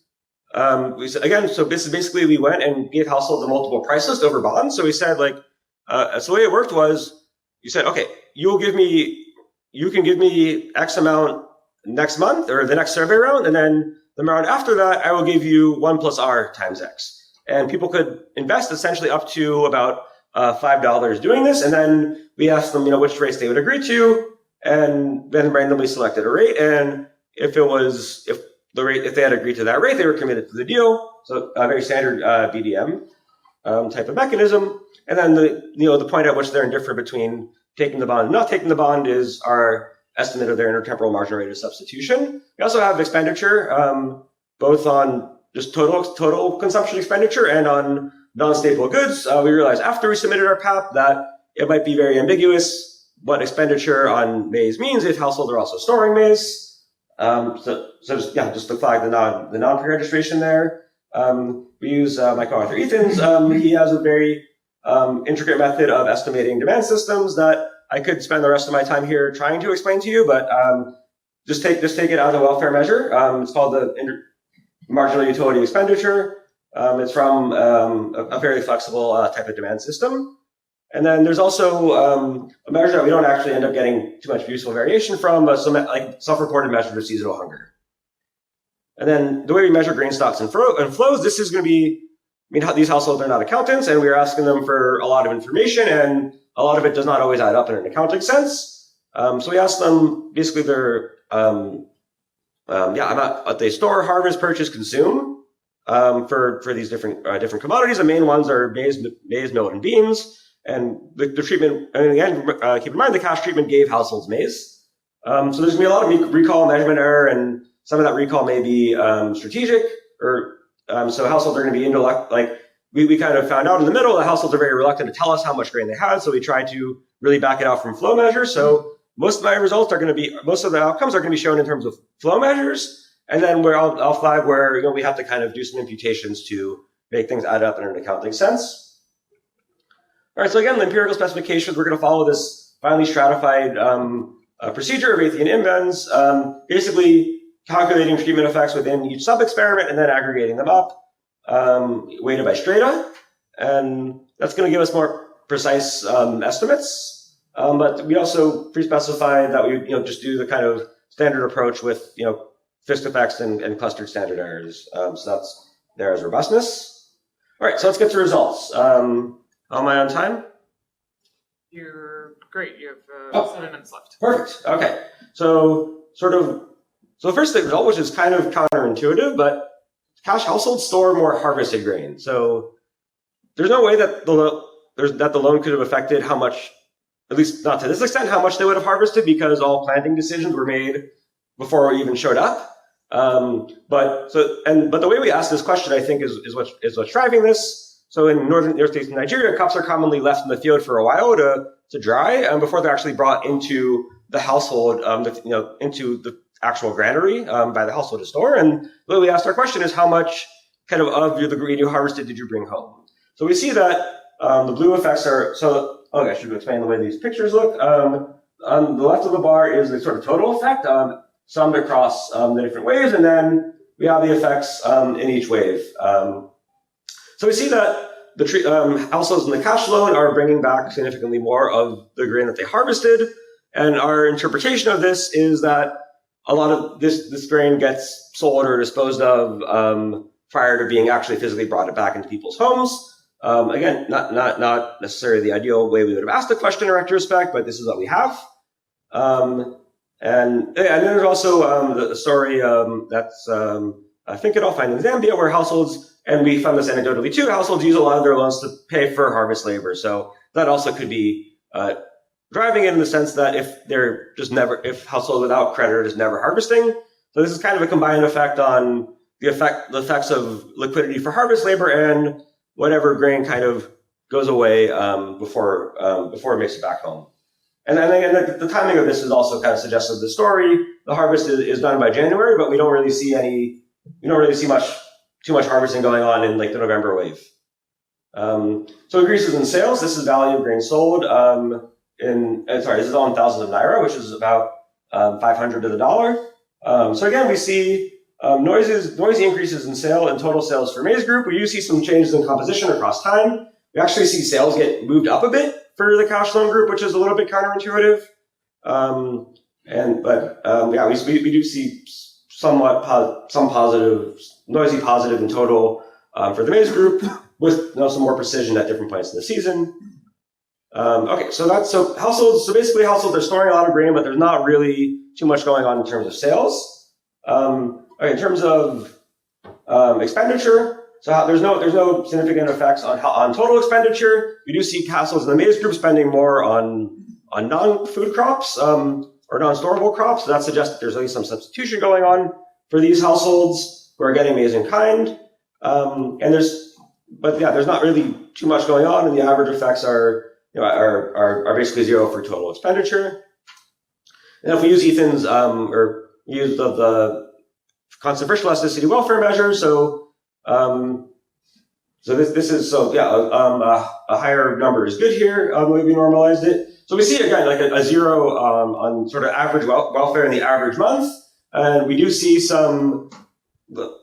so this is basically we went and gave households a multiple price list over bonds. So we said so the way it worked was you said, okay, you can give me X amount next month or the next survey round, and then the round after that, I will give you 1 plus R times X. And people could invest essentially up to about $5 doing this, and then we asked them, which rates they would agree to, and then randomly selected a rate. And if they had agreed to that rate, they were committed to the deal. So a very standard BDM type of mechanism. And then the point at which they're indifferent between taking the bond and not taking the bond is our estimate of their intertemporal marginal rate of substitution. We also have expenditure, both on just total consumption expenditure and on non-staple goods. We realized after we submitted our PAP that it might be very ambiguous what expenditure on maize means if households are also storing maize. Just to flag the non-pre-registration there. We use my co-author Ethan's. He has a very intricate method of estimating demand systems that I could spend the rest of my time here trying to explain to you, but just take it as a welfare measure. It's called the marginal utility expenditure. It's from a very flexible type of demand system. And then there's also a measure that we don't actually end up getting too much useful variation from, but some self-reported measures of seasonal hunger. And then the way we measure grain stocks and flows, this is going to be, these households are not accountants, and we're asking them for a lot of information, and a lot of it does not always add up in an accounting sense. So we asked them basically their, what they store, harvest, purchase, consume for these different commodities. The main ones are maize, millet, and beans. And the treatment, and again, keep in mind the cash treatment gave households maize. So there's going to be a lot of recall measurement error, and some of that recall may be strategic, or so households are going to be we kind of found out in the middle that households are very reluctant to tell us how much grain they had, so we tried to really back it out from flow measures. So most of the outcomes are going to be shown in terms of flow measures, and then I'll flag where we have to kind of do some imputations to make things add up in an accounting sense. All right, so again, the empirical specifications, we're going to follow this finely stratified procedure of Athey and Imbens, basically calculating treatment effects within each sub-experiment and then aggregating them up, weighted by strata. And that's going to give us more precise estimates. But we also pre-specified that we just do the kind of standard approach with fixed effects and clustered standard errors. So that's there as robustness. All right, so let's get to results. Am I on time? You're great. You have 7 minutes left. Perfect. Okay. So first the result, which is kind of counterintuitive, but cash households store more harvested grain. So there's no way that the loan could have affected how much, at least not to this extent, how much they would have harvested, because all planting decisions were made before we even showed up. But the way we ask this question, I think, is what's driving this. So in northern states of Nigeria, crops are commonly left in the field for a while to dry before they're actually brought into the household, into the actual granary by the household to store. And the way we asked our question is how much kind of the grain you harvested did you bring home? So we see that the blue effects are, I should explain the way these pictures look. On the left of the bar is the sort of total effect, summed across the different waves, and then we have the effects in each wave. So we see that the households in the cash loan are bringing back significantly more of the grain that they harvested, and our interpretation of this is that a lot of this grain gets sold or disposed of prior to being actually physically brought back into people's homes. Again, not necessarily the ideal way we would have asked the question in retrospect, but this is what we have. And then there's also the story that's I think it all find in Zambia, where households, and we found this anecdotally too, households use a lot of their loans to pay for harvest labor. So that also could be driving it in the sense that if households without credit is never harvesting. So this is kind of a combined effect on the effects of liquidity for harvest labor and whatever grain kind of goes away before it makes it back home. And then the timing of this is also kind of suggestive of the story. The harvest is done by January, but we don't really see too much harvesting going on in like the November wave. So increases in sales. This is value of grain sold. This is all in thousands of naira, which is about 500 to the dollar. So again, we see noisy increases in total sales for maize group. We do see some changes in composition across time. We actually see sales get moved up a bit for the cash loan group, which is a little bit counterintuitive. We do see some noisy positive in total for the maize group, with some more precision at different points in the season. So households. So basically, households are storing a lot of grain, but there's not really too much going on in terms of sales. In terms of expenditure, so there's no significant effects on total expenditure. We do see households in the maize group spending more on non-food crops or non-storable crops. So that suggests that there's at least some substitution going on for these households who are getting maize in kind. There's not really too much going on, and the average effects are basically zero for total expenditure. And if we use Ethan's or use the constant friction elasticity welfare measure, a higher number is good here. The way we normalized it, so we see again like a zero on sort of average welfare in the average month, and we do see some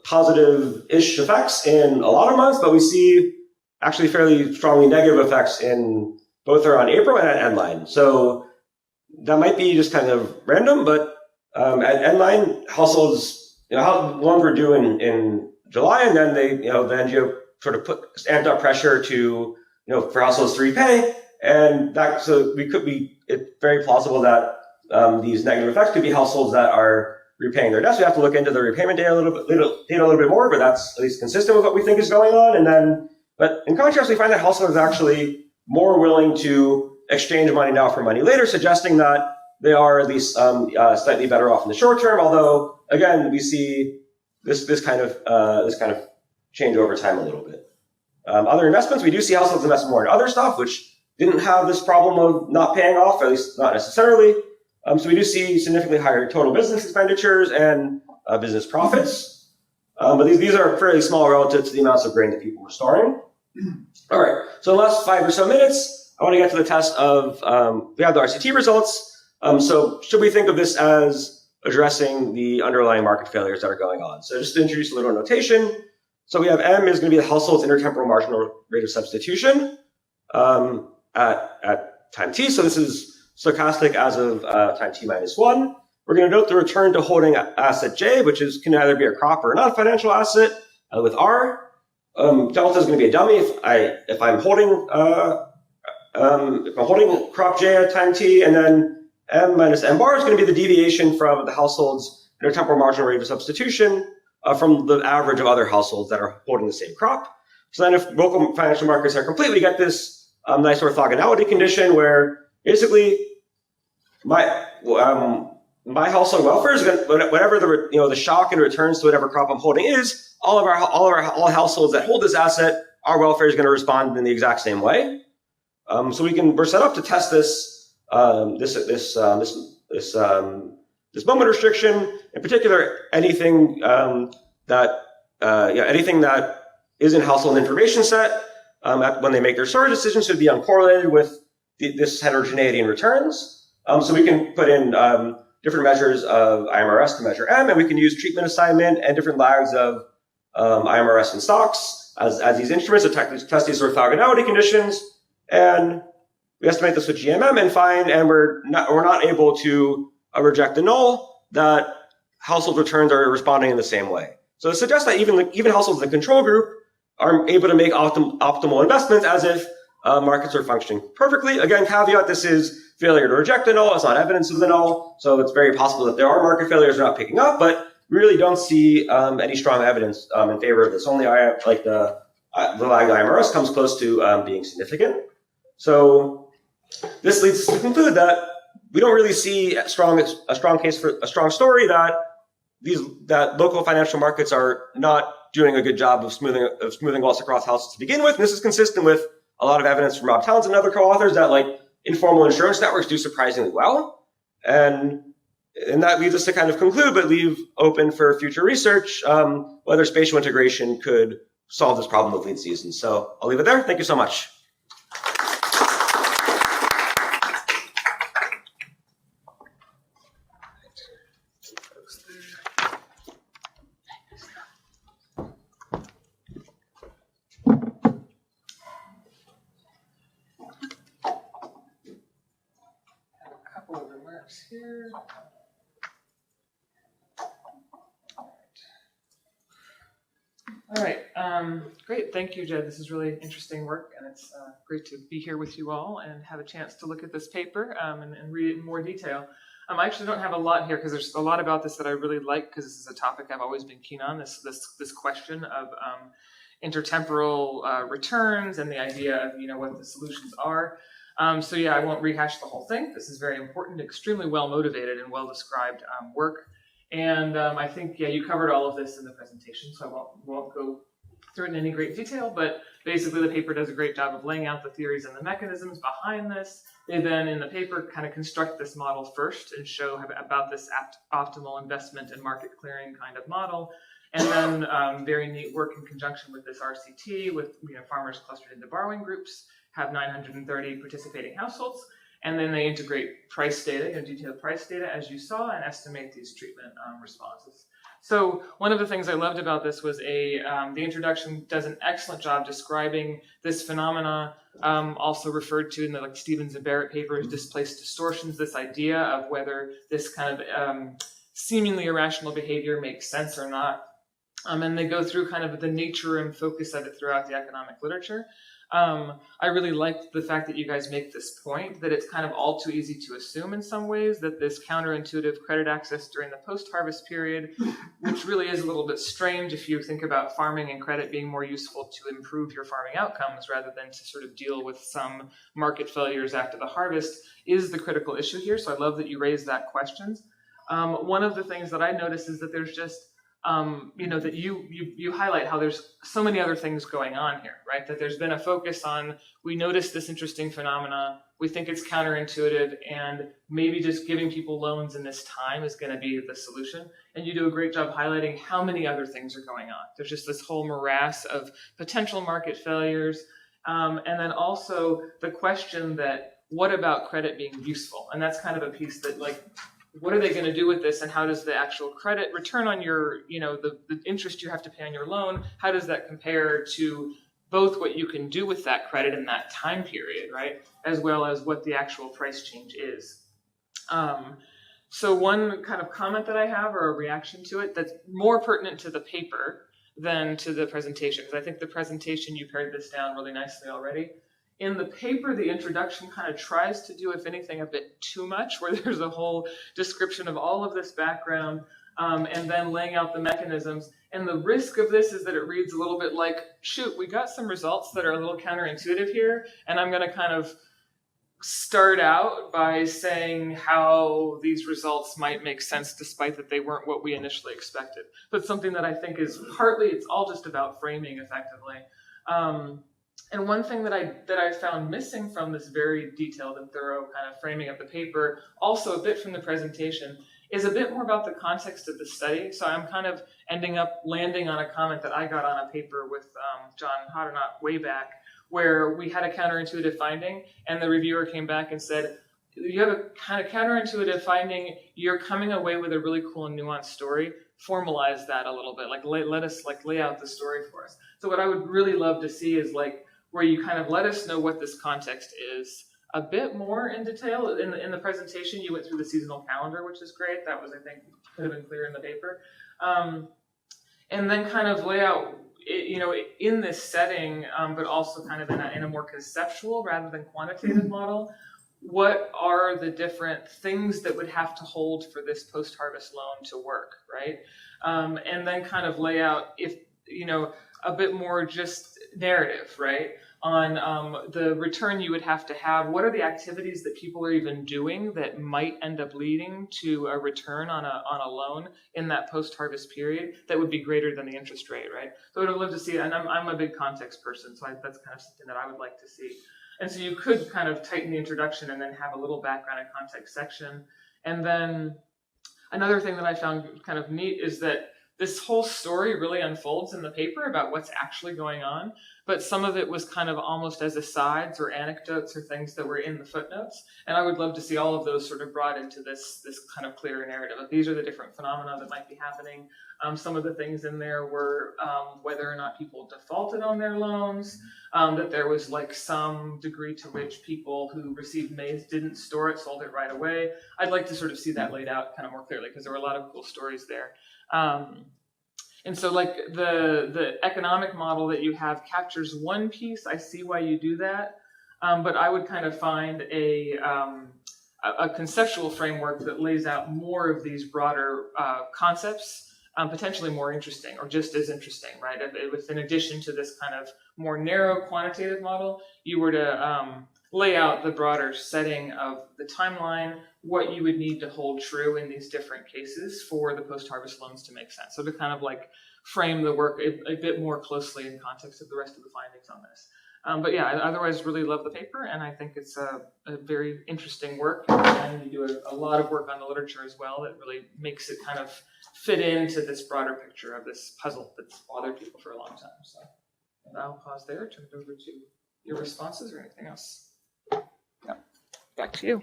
positive-ish effects in a lot of months, but we see actually fairly strongly negative effects in both around April and at endline. So that might be just kind of random, but at endline, households, how loans were due in July, and then the NGO sort of amped up pressure to, for households to repay, and it's very plausible that these negative effects could be households that are repaying their debts. We have to look into the repayment data a little bit more, but that's at least consistent with what we think is going on. But in contrast, we find that households are actually more willing to exchange money now for money later, suggesting that they are at least slightly better off in the short term. Although, again, we see this kind of change over time a little bit. Other investments, we do see households invest more in other stuff, which didn't have this problem of not paying off, at least not necessarily. So we do see significantly higher total business expenditures and business profits. But these are fairly small relative to the amounts of grain that people were storing. All right, so in the last 5 or so minutes, I want to get to the test of, we have the RCT results. So should we think of this as addressing the underlying market failures that are going on? So just to introduce a little notation. So we have M is going to be the household's intertemporal marginal rate of substitution at time t. So this is stochastic as of time t minus 1. We're going to note the return to holding asset J, which can either be a crop or a non-financial asset with R. Delta is going to be a dummy if I'm holding crop J at time t, and then M minus M bar is going to be the deviation from the household's intertemporal marginal rate of substitution from the average of other households that are holding the same crop. So then if local financial markets are complete, we get this nice orthogonality condition where basically my household welfare is going to, whatever the shock and returns to whatever crop I'm holding is, all households that hold this asset, our welfare is going to respond in the exact same way. So we're set up to test this moment restriction. In particular, anything that is in household information set when they make their storage decisions should be uncorrelated with this heterogeneity in returns. So we can put in different measures of IMRS to measure M, and we can use treatment assignment and different lags of IMRS and stocks as these instruments to test these orthogonality conditions. And we estimate this with GMM and we're not able to reject the null that household returns are responding in the same way. So it suggests that even households in the control group are able to make optimal investments as if markets are functioning perfectly. Again, caveat, this is failure to reject the null. It's not evidence of the null. So it's very possible that there are market failures not picking up, but we really don't see any strong evidence in favor of this. Only the lag IMRS comes close to being significant. So this leads us to conclude that we don't really see a strong case for a strong story that local financial markets are not doing a good job of smoothing loss across houses to begin with. And this is consistent with a lot of evidence from Rob Townsend and other co-authors that informal insurance networks do surprisingly well. And that leads us to kind of conclude, but leave open for future research, whether spatial integration could solve this problem of lean seasons. So I'll leave it there. Thank you so much. Here. All right, great. Thank you, Jed. This is really interesting work, and it's great to be here with you all and have a chance to look at this paper and read it in more detail. I actually don't have a lot here because there's a lot about this that I really like because this is a topic I've always been keen on, this question of intertemporal returns and the idea of what the solutions are. So yeah, I won't rehash the whole thing. This is very important, extremely well motivated and well described work. And I think, yeah, you covered all of this in the presentation, so I won't go through it in any great detail, but basically the paper does a great job of laying out the theories and the mechanisms behind this. They then, in the paper, kind of construct this model first and show about this optimal investment and market clearing kind of model. And then very neat work in conjunction with this RCT, with farmers clustered into borrowing groups, have 930 participating households, and then they integrate price data, detailed price data, as you saw, and estimate these treatment responses. So one of the things I loved about this was the introduction does an excellent job describing this phenomena, also referred to in the Stevens and Barrett papers, displaced distortions, this idea of whether this kind of seemingly irrational behavior makes sense or not. And they go through kind of the nature and focus of it throughout the economic literature. I really liked the fact that you guys make this point, that it's kind of all too easy to assume in some ways that this counterintuitive credit access during the post-harvest period, which really is a little bit strange if you think about farming and credit being more useful to improve your farming outcomes rather than to sort of deal with some market failures after the harvest, is the critical issue here. So I love that you raised that question. One of the things that I noticed is that there's just that you highlight how there's so many other things going on here, right? That there's been a focus on, we noticed this interesting phenomena, we think it's counterintuitive, and maybe just giving people loans in this time is going to be the solution. And you do a great job highlighting how many other things are going on. There's just this whole morass of potential market failures. And then also the question that, what about credit being useful? And that's kind of a piece that, what are they going to do with this, and how does the actual credit return on your, the interest you have to pay on your loan, how does that compare to both what you can do with that credit in that time period, right, as well as what the actual price change is. So one kind of comment that I have, or a reaction to it, that's more pertinent to the paper than to the presentation, because I think the presentation, you pared this down really nicely already. In the paper, the introduction kind of tries to do, if anything, a bit too much, where there's a whole description of all of this background, and then laying out the mechanisms. And the risk of this is that it reads a little bit like, shoot, we got some results that are a little counterintuitive here, and I'm going to kind of start out by saying how these results might make sense despite that they weren't what we initially expected. But something that I think is partly, it's all just about framing effectively. And one thing that I found missing from this very detailed and thorough kind of framing of the paper, also a bit from the presentation, is a bit more about the context of the study. So I'm kind of ending up landing on a comment that I got on a paper with John Hodernot way back, where we had a counterintuitive finding, and the reviewer came back and said, you have a kind of counterintuitive finding, you're coming away with a really cool and nuanced story, formalize that a little bit, like let us like lay out the story for us. So what I would really love to see is like where you kind of let us know what this context is a bit more in detail. In the presentation, you went through the seasonal calendar, which is great. That was, I think, could have been clear in the paper. And then kind of lay out, you know, in this setting, but also kind of in a more conceptual rather than quantitative model, what are the different things that would have to hold for this post-harvest loan to work, right? And then kind of lay out, if, you know, a bit more just narrative, right? On the return you would have to have. What are the activities that people are even doing that might end up leading to a return on a loan in that post-harvest period that would be greater than the interest rate, right? So I would love to see, and I'm a big context person, so that's kind of something that I would like to see. And so you could kind of tighten the introduction and then have a little background and context section. And then another thing that I found kind of neat is that this whole story really unfolds in the paper about what's actually going on, but some of it was kind of almost as asides or anecdotes or things that were in the footnotes. And I would love to see all of those sort of brought into this kind of clearer narrative. These are the different phenomena that might be happening. Some of the things in there were whether or not people defaulted on their loans, that there was like some degree to which people who received maize didn't store it, sold it right away. I'd like to sort of see that laid out kind of more clearly because there were a lot of cool stories there. And so like the economic model that you have captures one piece. I see why you do that. But I would kind of find a conceptual framework that lays out more of these broader concepts, potentially more interesting or just as interesting, right? If in addition to this kind of more narrow quantitative model, you were to lay out the broader setting of the timeline, what you would need to hold true in these different cases for the post-harvest loans to make sense. So to kind of like frame the work a bit more closely in context of the rest of the findings on this. But yeah, I otherwise really love the paper, and I think it's a very interesting work. And you do a lot of work on the literature as well that really makes it kind of fit into this broader picture of this puzzle that's bothered people for a long time. So and I'll pause there, turn it over to your responses or anything else. Yeah, back to you.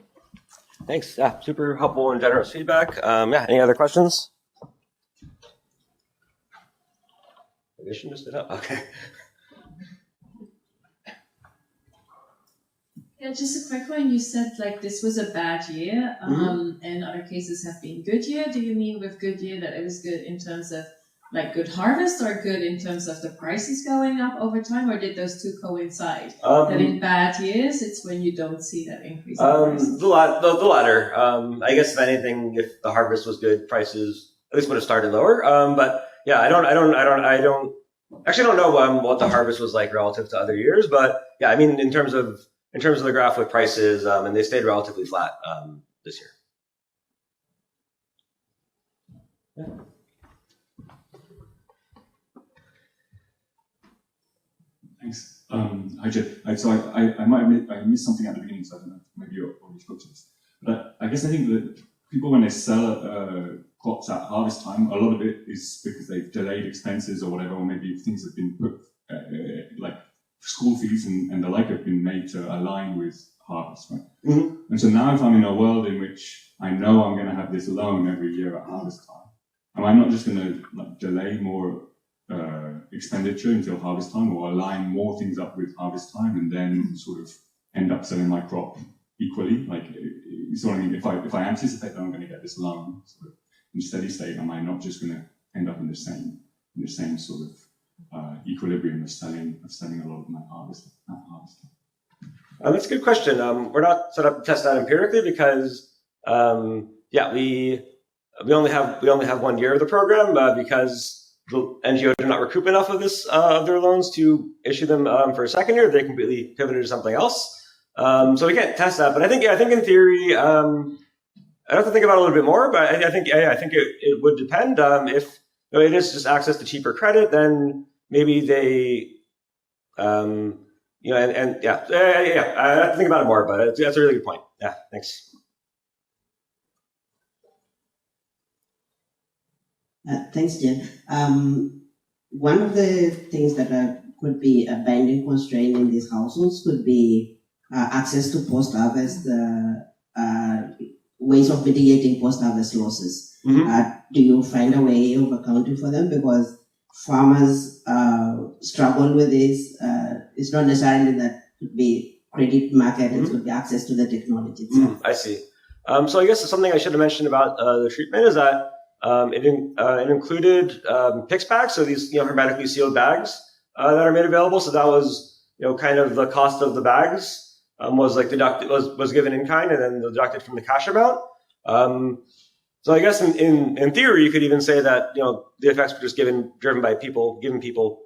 Thanks. Yeah, super helpful and generous feedback. Yeah, any other questions? I shouldn't have stood up. Okay. Yeah, just a quick one. You said like this was a bad year, and other cases have been good year. Do you mean with good year that it was good in terms of like good harvest, or good in terms of the prices going up over time, or did those two coincide? That in bad years, it's when you don't see that increase in prices? The latter. I guess if anything, if the harvest was good, prices at least would have started lower. But yeah, I don't know what the harvest was like relative to other years. But yeah, I mean, in terms of the graph with prices, and they stayed relatively flat this year. Yeah. Thanks. Hi, Jeff. I might have missed something at the beginning, so I don't know. Maybe you already spoke to this. But I guess I think that people, when they sell crops at harvest time, a lot of it is because they've delayed expenses or whatever, or maybe things have been put, like school fees and the like have been made to align with harvest, right? Mm-hmm. And so now if I'm in a world in which I know I'm going to have this loan every year at harvest time, am I not just going to like delay more expenditure until harvest time, or align more things up with harvest time, and then sort of end up selling my crop equally. Like, so I mean, if I anticipate that I'm going to get this loan sort of in steady state, am I not just going to end up in the same sort of equilibrium of selling a lot of my harvest at harvest time? That's a good question. We're not set up to test that empirically because, we only have 1 year of the program because the NGO did not recoup enough of of their loans to issue them for a second year. They completely pivoted to something else. So we can't test that. But I think in theory, I'd have to think about it a little bit more. But I think it would depend. If it is just access to cheaper credit, then maybe they, I have to think about it more. But that's a really good point. Yeah, thanks. Thanks, Jen. One of the things that could be a binding constraint in these households could be access to post-harvest ways of mitigating post-harvest losses. Mm-hmm. Do you find a way of accounting for them? Because farmers struggle with this. It's not necessarily that it could be credit market, it could be access to the technology itself. I see. So I guess something I should have mentioned about the treatment is that it included PICS packs, so these hermetically sealed bags that are made available. So that was kind of the cost of the bags was like deducted, was given in kind and then deducted from the cash amount. So I guess in theory you could even say that the effects were just driven by giving people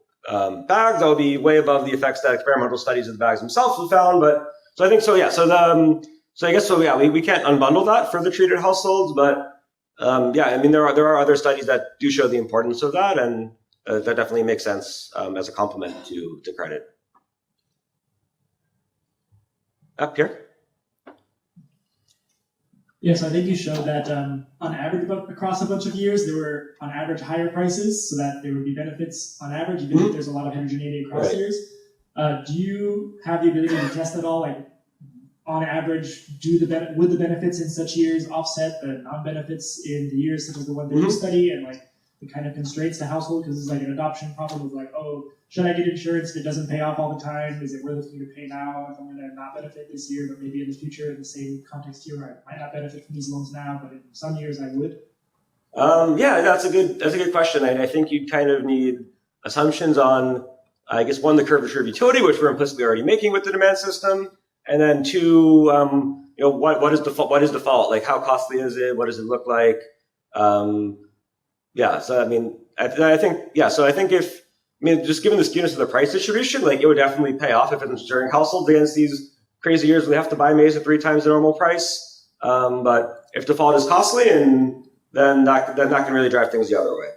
bags that would be way above the effects that experimental studies of the bags themselves have found. But so I think so, yeah. So I guess so, yeah. We can't unbundle that for the treated households, but I mean, there are other studies that do show the importance of that, and that definitely makes sense as a complement to credit. Up here. Yes, I think you showed that on average, across a bunch of years, there were on average higher prices, so that there would be benefits on average, even if there's a lot of heterogeneity across years. Do you have the ability to test at all, like on average, would the benefits in such years offset the non-benefits in the years such as the one that you study, and like the kind of constraints to household? Because it's like an adoption problem of like, oh, should I get insurance if it doesn't pay off all the time? Is it worth me to pay now if I'm going to not benefit this year, but maybe in the future in the same context here where I might not benefit from these loans now, but in some years I would? That's a good question. And I think you'd kind of need assumptions on, I guess, one, the curvature of utility, which we're implicitly already making with the demand system. And then two, what is default? Like, how costly is it? What does it look like? So I mean, I think just given the skewness of the price distribution, like, it would definitely pay off if it's insuring households against these crazy years when they have to buy maize at 3 times the normal price. But if default is costly, and then that can really drive things the other way.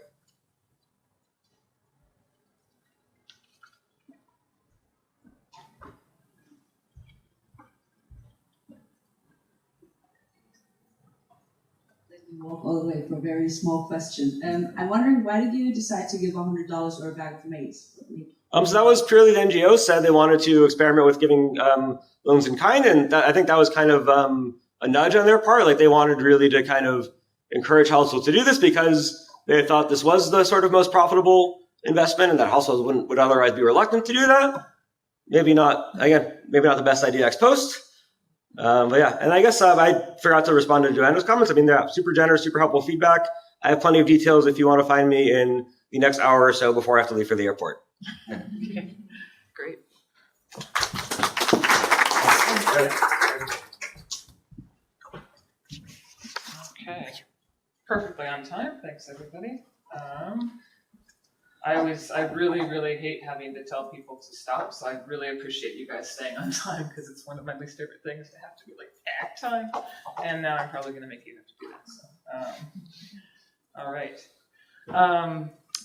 Walk all the way for a very small question. I'm wondering, why did you decide to give $100 or a bag of maize? So that was purely the NGOs said they wanted to experiment with giving loans in kind, and I think that was kind of a nudge on their part. Like, they wanted really to kind of encourage households to do this because they thought this was the sort of most profitable investment, and that households would otherwise be reluctant to do that. Maybe not the best idea ex post. And I guess I forgot to respond to Joanna's comments. I mean, they're super generous, super helpful feedback. I have plenty of details if you want to find me in the next hour or so before I have to leave for the airport. Okay, great. Okay, perfectly on time. Thanks, everybody. I really, really hate having to tell people to stop, so I really appreciate you guys staying on time, because it's one of my least favorite things to have to be like at time, and now I'm probably going to make you have to do that. So, all right.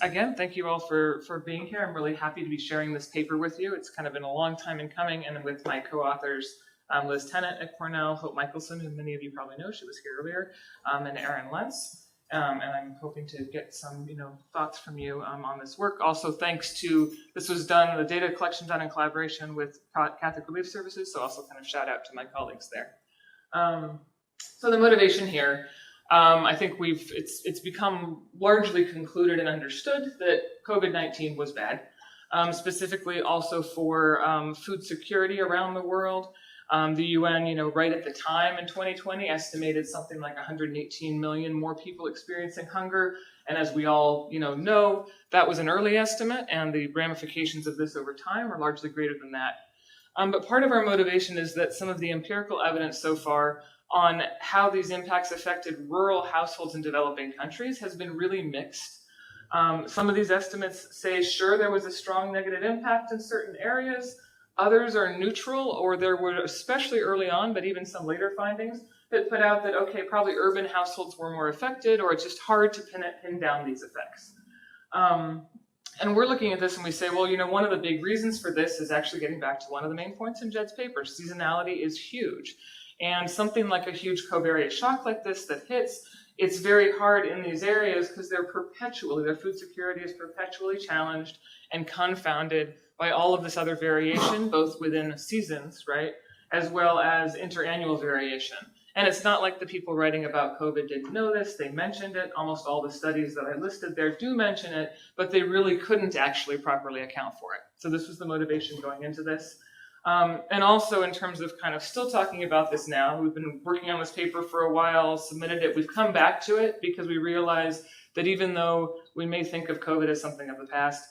Again, thank you all for being here. I'm really happy to be sharing this paper with you. It's kind of been a long time in coming, and with my co-authors, Liz Tennant at Cornell, Hope Michelson, who many of you probably know, she was here earlier, and Erin Lentz. And I'm hoping to get some, thoughts from you on this work. Also, thanks to, the data collection done in collaboration with Catholic Relief Services, so also kind of shout out to my colleagues there. So the motivation here, I think it's become largely concluded and understood that COVID-19 was bad, specifically also for food security around the world. The UN, right at the time in 2020, estimated something like 118 million more people experiencing hunger. And as we all, know, that was an early estimate, and the ramifications of this over time are largely greater than that. But part of our motivation is that some of the empirical evidence so far on how these impacts affected rural households in developing countries has been really mixed. Some of these estimates say, sure, there was a strong negative impact in certain areas. Others are neutral, or there were, especially early on, but even some later findings that put out that, okay, probably urban households were more affected, or it's just hard to pin down these effects. And we're looking at this and we say, well, one of the big reasons for this is actually getting back to one of the main points in Jed's paper. Seasonality is huge. And something like a huge covariate shock like this that hits, it's very hard in these areas because their food security is perpetually challenged and confounded by all of this other variation, both within seasons, right, as well as interannual variation. And it's not like the people writing about COVID didn't know this. They mentioned it. Almost all the studies that I listed there do mention it, but they really couldn't actually properly account for it. So this was the motivation going into this. And also in terms of kind of still talking about this now, we've been working on this paper for a while, submitted it. We've come back to it because we realize that even though we may think of COVID as something of the past,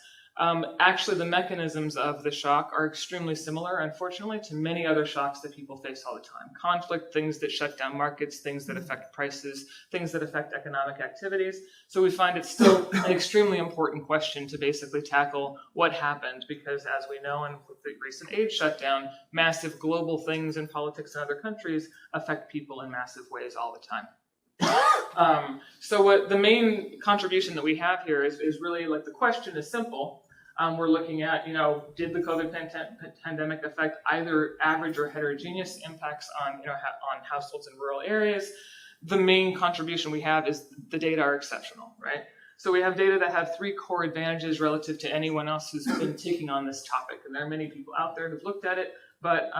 actually the mechanisms of the shock are extremely similar, unfortunately, to many other shocks that people face all the time. Conflict, things that shut down markets, things that affect prices, things that affect economic activities. So we find it still an extremely important question to basically tackle what happened, because as we know, and with the recent aid shutdown, massive global things in politics in other countries affect people in massive ways all the time. So what the main contribution that we have here is really like the question is simple. We're looking at, did the COVID pandemic affect either average or heterogeneous impacts on households in rural areas? The main contribution we have is the data are exceptional, right? So we have data that have three core advantages relative to anyone else who's been taking on this topic. And there are many people out there who've looked at it, but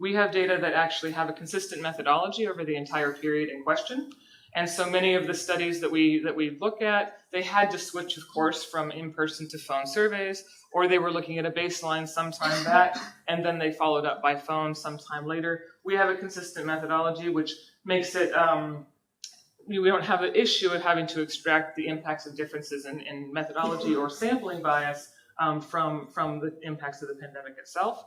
we have data that actually have a consistent methodology over the entire period in question. And so many of the studies that we look at, they had to switch, of course, from in-person to phone surveys, or they were looking at a baseline sometime back, and then they followed up by phone sometime later. We have a consistent methodology, which makes it, we don't have an issue of having to extract the impacts of differences in methodology or sampling bias from the impacts of the pandemic itself.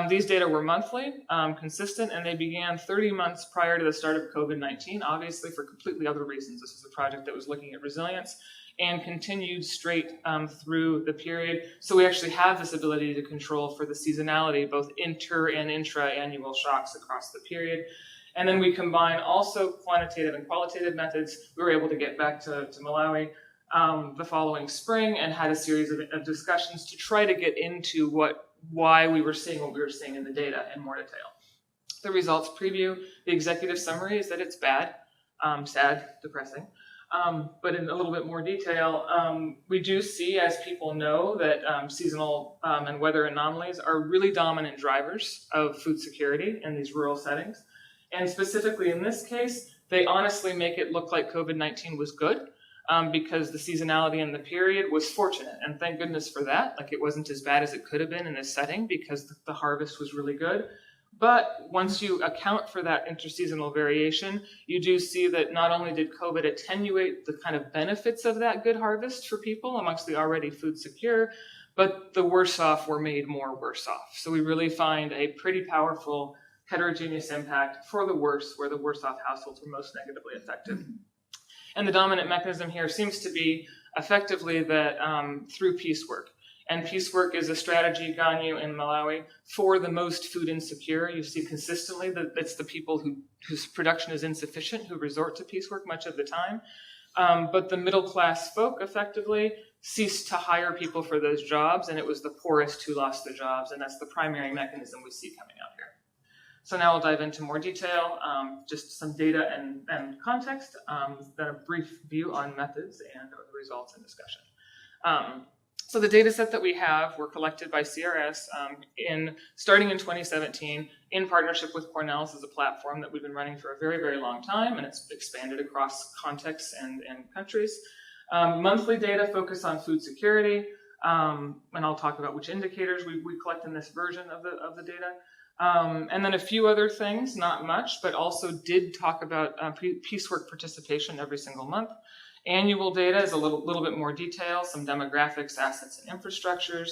These data were monthly, consistent, and they began 30 months prior to the start of COVID-19, obviously for completely other reasons. This is a project that was looking at resilience and continued straight through the period. So we actually have this ability to control for the seasonality, both inter and intra-annual shocks across the period. And then we combine also quantitative and qualitative methods. We were able to get back to Malawi the following spring and had a series of discussions to try to get into why we were seeing what we were seeing in the data in more detail. The results preview. The executive summary is that it's bad, sad, depressing. But in a little bit more detail, we do see, as people know, that seasonal and weather anomalies are really dominant drivers of food security in these rural settings. And specifically in this case, they honestly make it look like COVID-19 was good. Because the seasonality in the period was fortunate, and thank goodness for that. Like, it wasn't as bad as it could have been in this setting because the harvest was really good. But once you account for that interseasonal variation, you do see that not only did COVID attenuate the kind of benefits of that good harvest for people amongst the already food secure, but the worse off were made more worse off. So we really find a pretty powerful heterogeneous impact for the worse, where the worse off households were most negatively affected. And the dominant mechanism here seems to be effectively that through piecework. And piecework is a strategy, Ganyu, in Malawi for the most food insecure. You see consistently that it's the people whose production is insufficient who resort to piecework much of the time. But the middle class folk effectively ceased to hire people for those jobs, and it was the poorest who lost the jobs. And that's the primary mechanism we see coming out here. So now I'll dive into more detail, just some data and context, then a brief view on methods and the results and discussion. So the data set that we have were collected by CRS starting in 2017 in partnership with Cornell's as a platform that we've been running for a very, very long time, and it's expanded across contexts and countries. Monthly data focus on food security, and I'll talk about which indicators we collect in this version of the data. And then a few other things, not much, but also did talk about piecework participation every single month. Annual data is a little bit more detail, some demographics, assets, and infrastructures.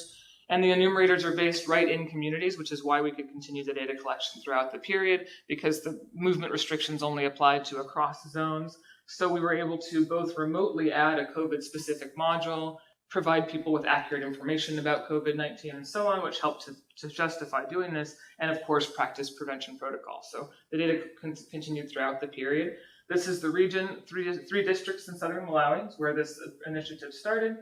And the enumerators are based right in communities, which is why we could continue the data collection throughout the period, because the movement restrictions only applied to across zones. So we were able to both remotely add a COVID-specific module, provide people with accurate information about COVID-19 and so on, which helped to justify doing this, and of course, practice prevention protocols. So the data continued throughout the period. This is the region, three districts in southern Malawi, where this initiative started,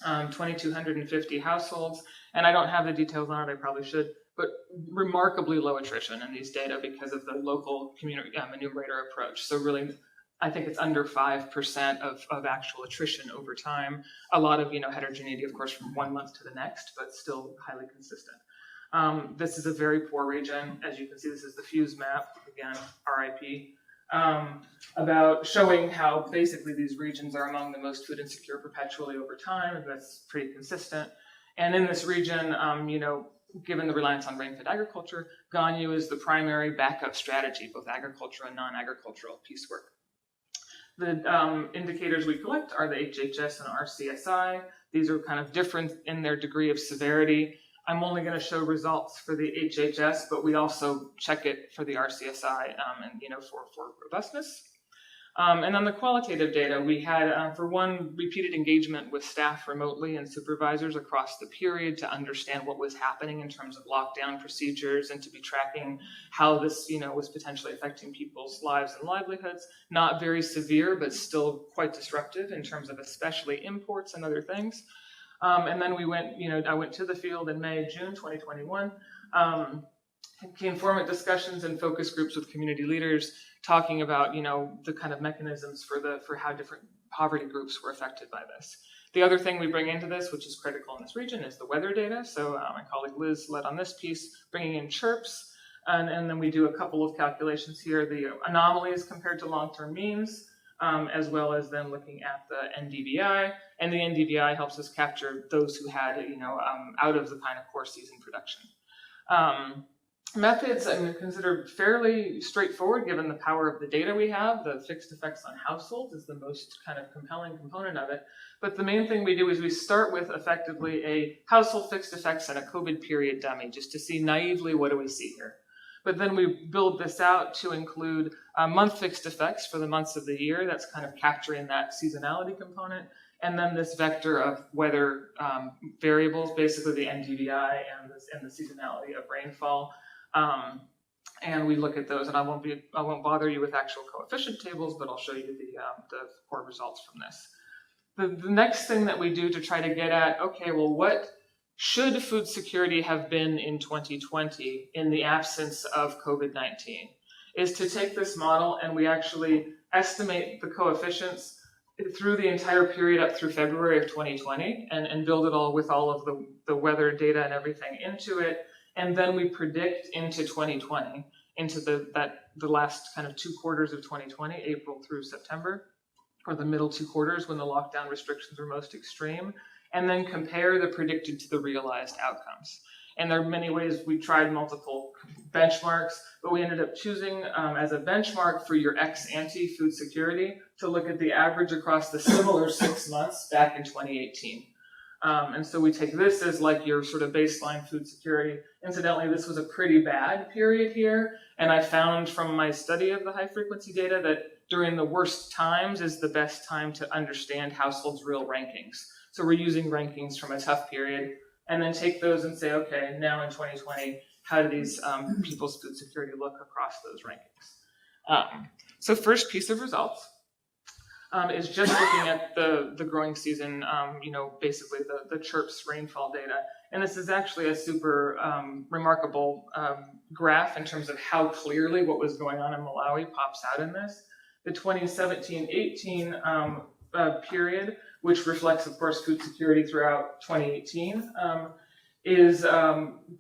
2,250 households, and I don't have the details on it, I probably should, but remarkably low attrition in these data because of the local community enumerator approach. So really, I think it's under 5% of actual attrition over time. A lot of heterogeneity, of course, from one month to the next, but still highly consistent. This is a very poor region. As you can see, this is the Fuse map, again, RIP, about showing how basically these regions are among the most food insecure perpetually over time, and that's pretty consistent. And in this region, given the reliance on rain-fed agriculture, Ganyu is the primary backup strategy, both agricultural and non-agricultural piecework. The indicators we collect are the HHS and RCSI. These are kind of different in their degree of severity. I'm only going to show results for the HHS, but we also check it for the RCSI and for robustness. And then the qualitative data, we had, for one, repeated engagement with staff remotely and supervisors across the period to understand what was happening in terms of lockdown procedures and to be tracking how this, was potentially affecting people's lives and livelihoods. Not very severe, but still quite disruptive in terms of especially imports and other things. And then we went, I went to the field in June 2021, informant discussions and focus groups with community leaders, talking about, the kind of mechanisms for how different poverty groups were affected by this. The other thing we bring into this, which is critical in this region, is the weather data. So my colleague Liz led on this piece, bringing in chirps, and then we do a couple of calculations here, the anomalies compared to long-term means, as well as then looking at the NDVI, and the NDVI helps us capture those who had, out of the kind of core season production. Methods I'm considered fairly straightforward given the power of the data we have. The fixed effects on households is the most kind of compelling component of it. But the main thing we do is we start with effectively a household fixed effects and a COVID period dummy, just to see naively what do we see here. But then we build this out to include month fixed effects for the months of the year. That's kind of capturing that seasonality component. And then this vector of weather variables, basically the NDVI and the seasonality of rainfall. And we look at those, and I won't bother you with actual coefficient tables, but I'll show you the core results from this. The next thing that we do to try to get at, okay, well, what should food security have been in 2020 in the absence of COVID-19, is to take this model and we actually estimate the coefficients through the entire period up through February of 2020 and build it all with all of the weather data and everything into it. And then we predict into 2020, into the last kind of 2 quarters of 2020, April through September, or the middle 2 quarters when the lockdown restrictions were most extreme, and then compare the predicted to the realized outcomes. And there are many ways. We tried multiple benchmarks, but we ended up choosing as a benchmark for your ex-ante food security to look at the average across the similar 6 months back in 2018. And so we take this as like your sort of baseline food security. Incidentally, this was a pretty bad period here. And I found from my study of the high frequency data that during the worst times is the best time to understand households' real rankings. So we're using rankings from a tough period and then take those and say, okay, now in 2020, how do these people's food security look across those rankings? So first piece of results. Is just looking at the growing season, basically the chirps rainfall data. And this is actually a super remarkable graph in terms of how clearly what was going on in Malawi pops out in this. The 2017-18 period which reflects, of course, food security throughout 2018, is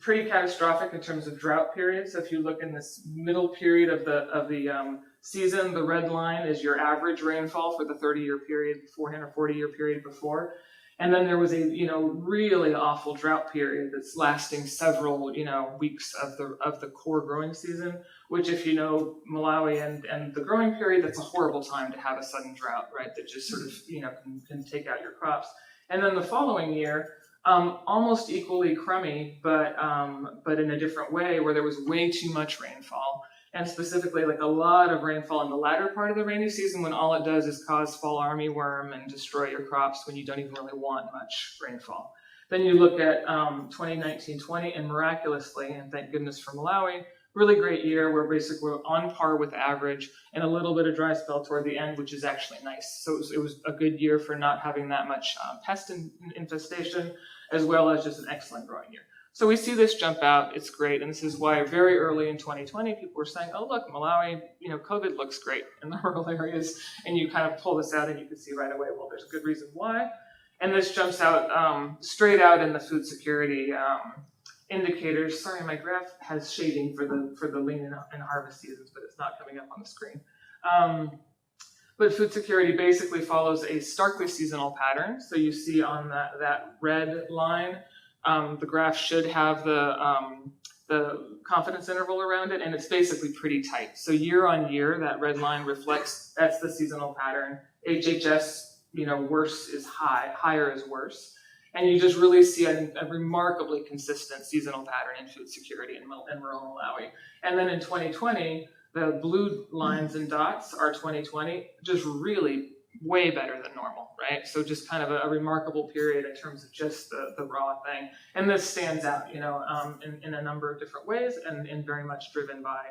pretty catastrophic in terms of drought periods. So if you look in this middle period of the season, the red line is your average rainfall for the 30-year period beforehand or 40-year period before. And then there was a really awful drought period that's lasting several weeks of the core growing season, which, if you know Malawi and the growing period, that's a horrible time to have a sudden drought, right? That just sort of can take out your crops. And then the following year, almost equally crummy, but in a different way, where there was way too much rainfall. And specifically, like a lot of rainfall in the latter part of the rainy season, when all it does is cause fall armyworm and destroy your crops when you don't even really want much rainfall. Then you look at 2019-20, and miraculously, and thank goodness for Malawi, really great year where basically we're on par with average, and a little bit of dry spell toward the end, which is actually nice. So it was a good year for not having that much pest infestation, as well as just an excellent growing year. So we see this jump out, it's great, and this is why very early in 2020, people were saying, oh look, Malawi, COVID looks great in the rural areas, and you kind of pull this out and you can see right away, well, there's a good reason why. And this jumps out straight out in the food security indicators. Sorry, my graph has shading for the lean and harvest seasons, but it's not coming up on the screen. But food security basically follows a starkly seasonal pattern. So you see on that red line, the graph should have the confidence interval around it, and it's basically pretty tight. So year on year, that red line reflects, that's the seasonal pattern. HHS, worse is high, higher is worse. And you just really see a remarkably consistent seasonal pattern in food security in rural Malawi. And then in 2020, the blue lines and dots are 2020, just really way better than normal, right? So just kind of a remarkable period in terms of just the raw thing. And this stands out, in a number of different ways, and very much driven by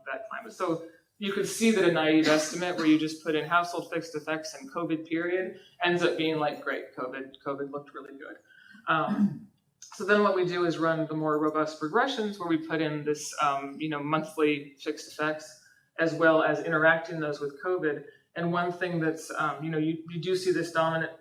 that climate. So you could see that a naive estimate where you just put in household fixed effects and COVID period ends up being like, great, COVID looked really good. So then what we do is run the more robust regressions where we put in this, monthly fixed effects, as well as interacting those with COVID. And one thing that's, you do see this dominant,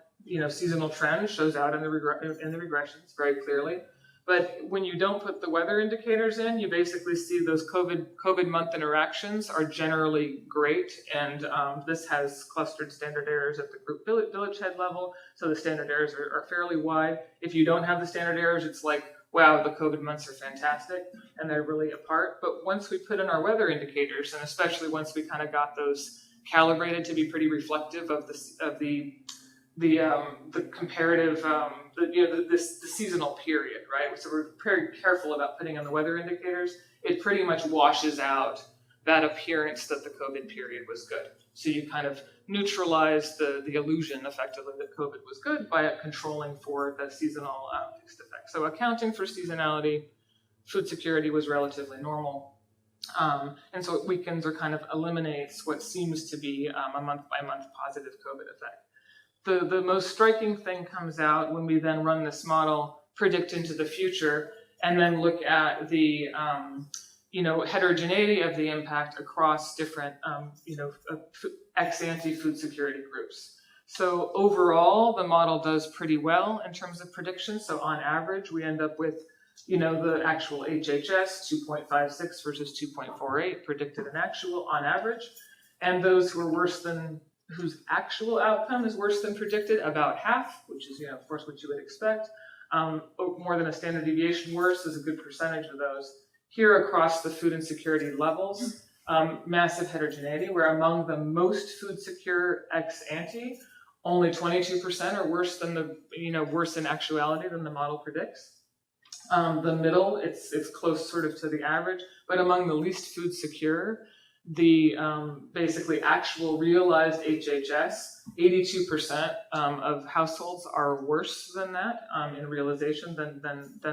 seasonal trend shows out in the regressions very clearly. But when you don't put the weather indicators in, you basically see those COVID month interactions are generally great. And this has clustered standard errors at the group village head level. So the standard errors are fairly wide. If you don't have the standard errors, it's like, wow, the COVID months are fantastic, and they're really apart. But once we put in our weather indicators, and especially once we kind of got those calibrated to be pretty reflective of the comparative, the seasonal period, right? So we're very careful about putting in the weather indicators. It pretty much washes out that appearance that the COVID period was good. So you kind of neutralize the illusion, effectively, that COVID was good by controlling for the seasonal fixed effect. So accounting for seasonality, food security was relatively normal. And so it weakens or kind of eliminates what seems to be a month-by-month positive COVID effect. The most striking thing comes out when we then run this model, predict into the future, and then look at the heterogeneity of the impact across different ex-ante food security groups. So overall, the model does pretty well in terms of prediction. So on average, we end up with the actual HHS 2.56 versus 2.48 predicted and actual on average, and those whose actual outcome is worse than predicted, about half, which is of course what you would expect. More than a standard deviation worse is a good percentage of those. Here across the food insecurity levels, massive heterogeneity, where among the most food secure ex ante, only 22% are worse than worse in actuality than the model predicts. The middle, it's close sort of to the average, but among the least food secure, the basically actual realized HHS, 82% of households are worse than that in realization than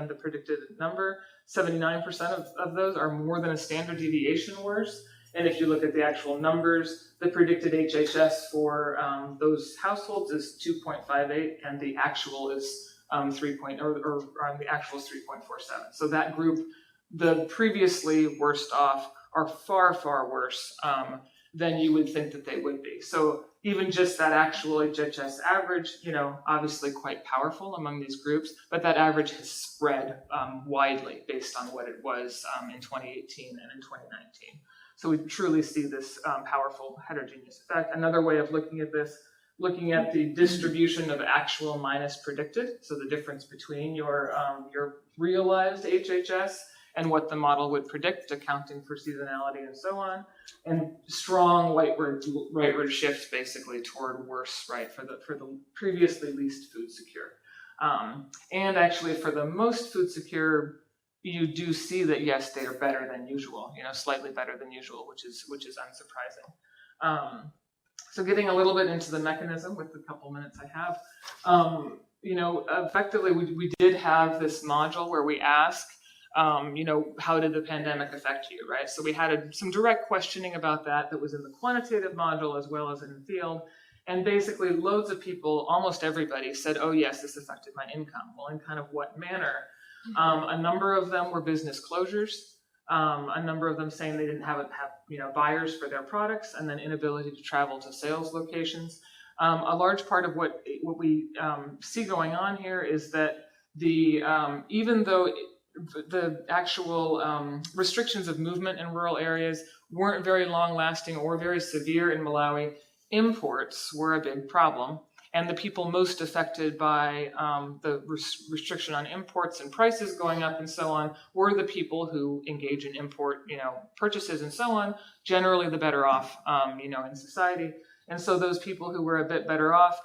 the predicted number. 79% of those are more than a standard deviation worse. And if you look at the actual numbers, the predicted HHS for those households is 2.58, and the actual is the actual is 3.47. So that group, the previously worst off, are far, far worse than you would think that they would be. So even just that actual HHS average, obviously quite powerful among these groups, but that average has spread widely based on what it was in 2018 and in 2019. So we truly see this powerful heterogeneous effect. Another way of looking at this, looking at the distribution of actual minus predicted, so the difference between your realized HHS and what the model would predict, accounting for seasonality and so on, and strong rightward shift basically toward worse, right, for the previously least food secure. And actually for the most food secure, you do see that yes, they are better than usual, slightly better than usual, which is unsurprising. So getting a little bit into the mechanism with the couple minutes I have, effectively we did have this module where we ask, how did the pandemic affect you, right? So we had some direct questioning about that was in the quantitative module as well as in the field. And basically loads of people, almost everybody said, oh yes, this affected my income. Well, in kind of what manner? A number of them were business closures. A number of them saying they didn't have buyers for their products, and then inability to travel to sales locations. A large part of what we see going on here is that even though the actual restrictions of movement in rural areas weren't very long lasting or very severe in Malawi, imports were a big problem. And the people most affected by the restriction on imports and prices going up and so on were the people who engage in import, purchases and so on, generally the better off, in society. And so those people who were a bit better off,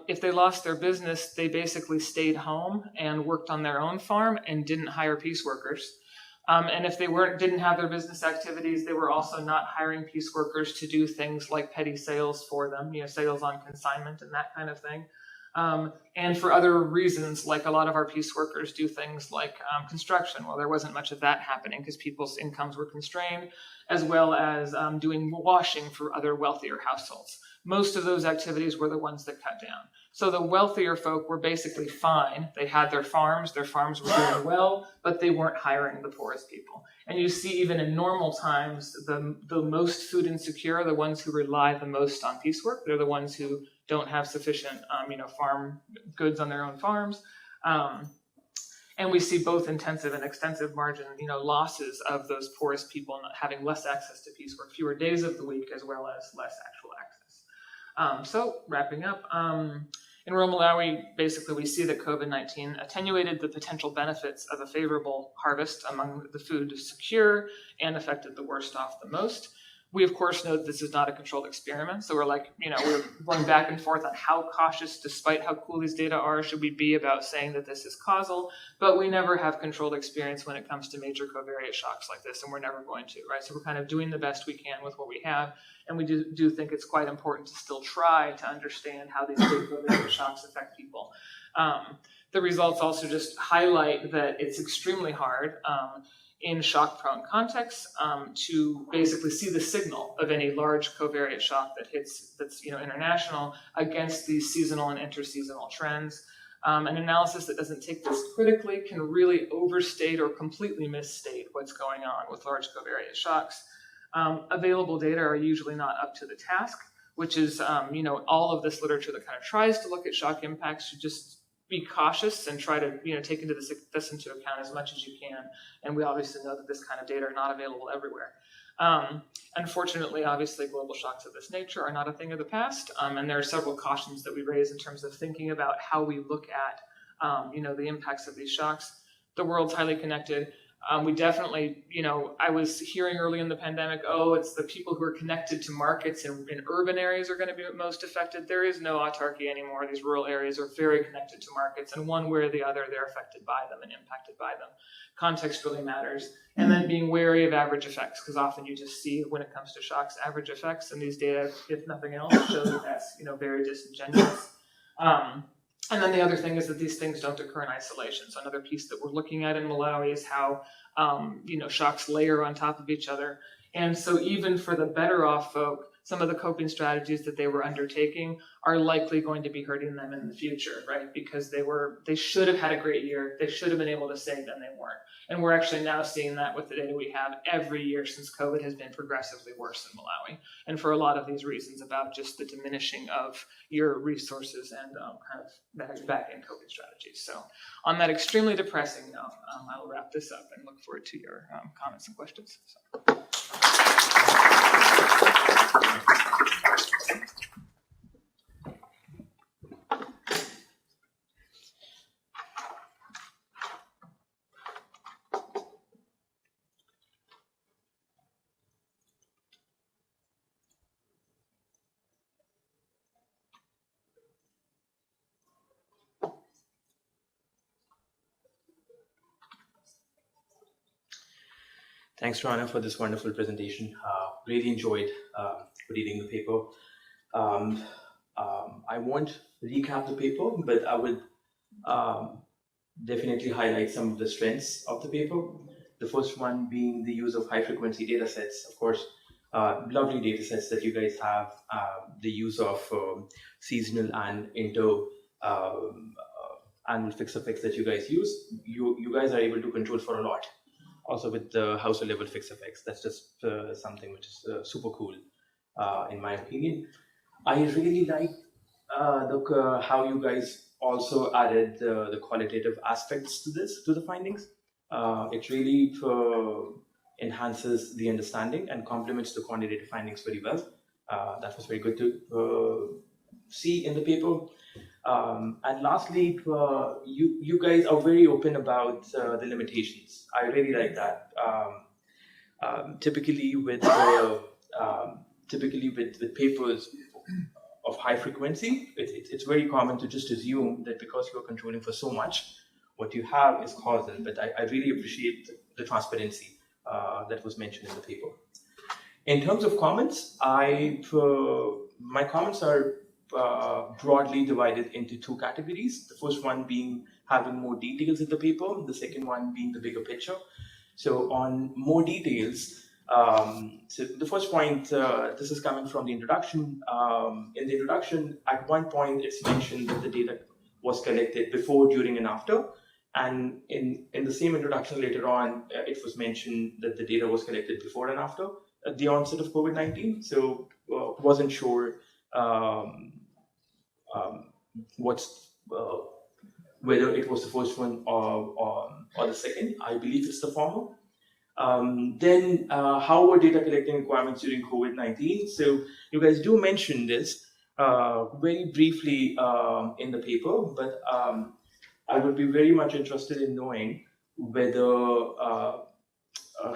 if they lost their business, they basically stayed home and worked on their own farm and didn't hire piece workers. And if they didn't have their business activities, they were also not hiring piece workers to do things like petty sales for them, sales on consignment and that kind of thing. And for other reasons, like a lot of our piece workers do things like construction. Well, there wasn't much of that happening because people's incomes were constrained, as well as doing washing for other wealthier households. Most of those activities were the ones that cut down. So the wealthier folk were basically fine. They had their farms were doing well, but they weren't hiring the poorest people. And you see even in normal times, the most food insecure, the ones who rely the most on piecework, they're the ones who don't have sufficient farm goods on their own farms. And we see both intensive and extensive margin, losses of those poorest people not having less access to piecework, fewer days of the week, as well as less actual access. So wrapping up, in rural Malawi, basically we see that COVID-19 attenuated the potential benefits of a favorable harvest among the food secure and affected the worst off the most. We, of course, know that this is not a controlled experiment. So we're we're going back and forth on how cautious, despite how cool these data are, should we be about saying that this is causal. But we never have controlled experience when it comes to major covariate shocks like this, and we're never going to, right? So we're kind of doing the best we can with what we have. And we do think it's quite important to still try to understand how these big covariate shocks affect people. The results also just highlight that it's extremely hard in shock-prone contexts to basically see the signal of any large covariate shock that's international against these seasonal and interseasonal trends. An analysis that doesn't take this critically can really overstate or completely misstate what's going on with large covariate shocks. Available data are usually not up to the task, which is all of this literature that kind of tries to look at shock impacts should just be cautious and try to take this into account as much as you can. And we obviously know that this kind of data are not available everywhere. Unfortunately, obviously, global shocks of this nature are not a thing of the past. And there are several cautions that we raise in terms of thinking about how we look at the impacts of these shocks. The world's highly connected. We definitely, I was hearing early in the pandemic, it's the people who are connected to markets in urban areas are going to be most affected. There is no autarky anymore. These rural areas are very connected to markets, and one way or the other, they're affected by them and impacted by them. Context really matters. And then being wary of average effects, because often you just see when it comes to shocks, average effects, and these data, if nothing else, show that that's, very disingenuous. And then the other thing is that these things don't occur in isolation. So another piece that we're looking at in Malawi is how, shocks layer on top of each other. And so even for the better off folk, some of the coping strategies that they were undertaking are likely going to be hurting them in the future, right? Because they should have had a great year. They should have been able to save, and they weren't. And we're actually now seeing that with the data we have. Every year since COVID has been progressively worse in Malawi. And for a lot of these reasons about just the diminishing of your resources and kind of back-end coping strategies. So on that extremely depressing note, I'll wrap this up and look forward to your comments and questions. So. Thanks, Joanna, for this wonderful presentation. Really enjoyed reading the paper. I won't recap the paper, but I would definitely highlight some of the strengths of the paper. The first one being the use of high-frequency data sets. Of course, lovely data sets that you guys have, the use of seasonal and annual fixed effects that you guys use. You guys are able to control for a lot. Also with the household level fixed effects, that's just something which is super cool, in my opinion. I really like how you guys also added the qualitative aspects to the findings. It really enhances the understanding and complements the quantitative findings very well. That was very good to see in the paper. And lastly, you guys are very open about the limitations. I really like that. Typically with papers of high frequency, it's very common to just assume that because you're controlling for so much, what you have is causal. But I really appreciate the transparency that was mentioned in the paper. In terms of comments, my comments are broadly divided into two categories. The first one being having more details in the paper, the second one being the bigger picture. So on more details, so the first point, this is coming from the introduction. In the introduction, at one point, it's mentioned that the data was collected before, during, and after. And in the same introduction later on, it was mentioned that the data was collected before and after the onset of COVID-19. So wasn't sure whether it was the first one or the second. I believe it's the former. Then how were data collecting requirements during COVID-19? So you guys do mention this very briefly in the paper, but I would be very much interested in knowing whether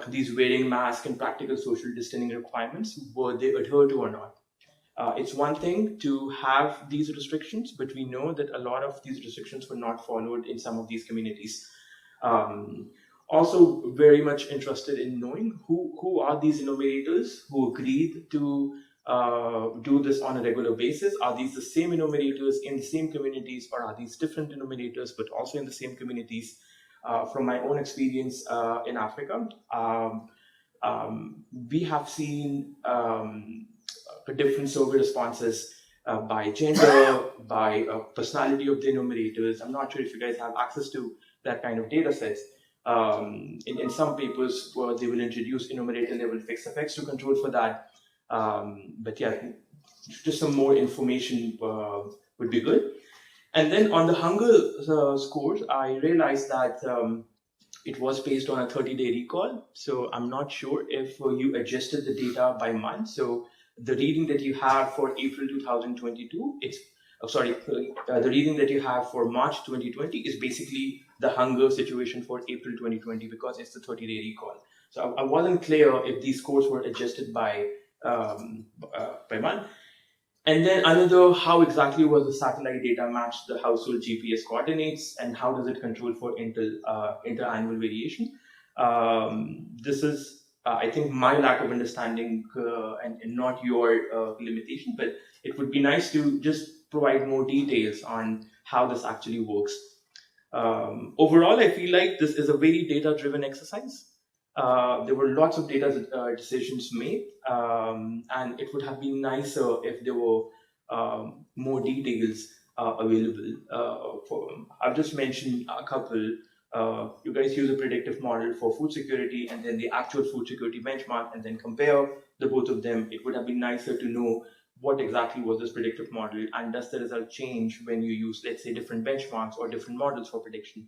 these wearing masks and practical social distancing requirements, were they adhered to or not? It's one thing to have these restrictions, but we know that a lot of these restrictions were not followed in some of these communities. Also very much interested in knowing who are these enumerators who agreed to do this on a regular basis. Are these the same enumerators in the same communities, or are these different enumerators but also in the same communities? From my own experience in Africa, we have seen different survey responses by gender, by personality of the enumerators. I'm not sure if you guys have access to that kind of data sets. In some papers, they will introduce enumerator level fixed effects to control for that. But yeah, just some more information would be good. And then on the hunger scores, I realized that it was based on a 30-day recall. So I'm not sure if you adjusted the data by month. So the reading that you have for April 2022, the reading that you have for March 2020 is basically the hunger situation for April 2020 because it's the 30-day recall. So I wasn't clear if these scores were adjusted by month. And then another, how exactly was the satellite data matched the household GPS coordinates, and how does it control for inter-annual variation? This is, I think, my lack of understanding and not your limitation, but it would be nice to just provide more details on how this actually works. Overall, I feel like this is a very data-driven exercise. there were lots of data decisions made, and it would have been nicer if there were more details available. I've just mentioned a couple. You guys use a predictive model for food security and then the actual food security benchmark and then compare the both of them. It would have been nicer to know what exactly was this predictive model and does the result change when you use, let's say, different benchmarks or different models for prediction.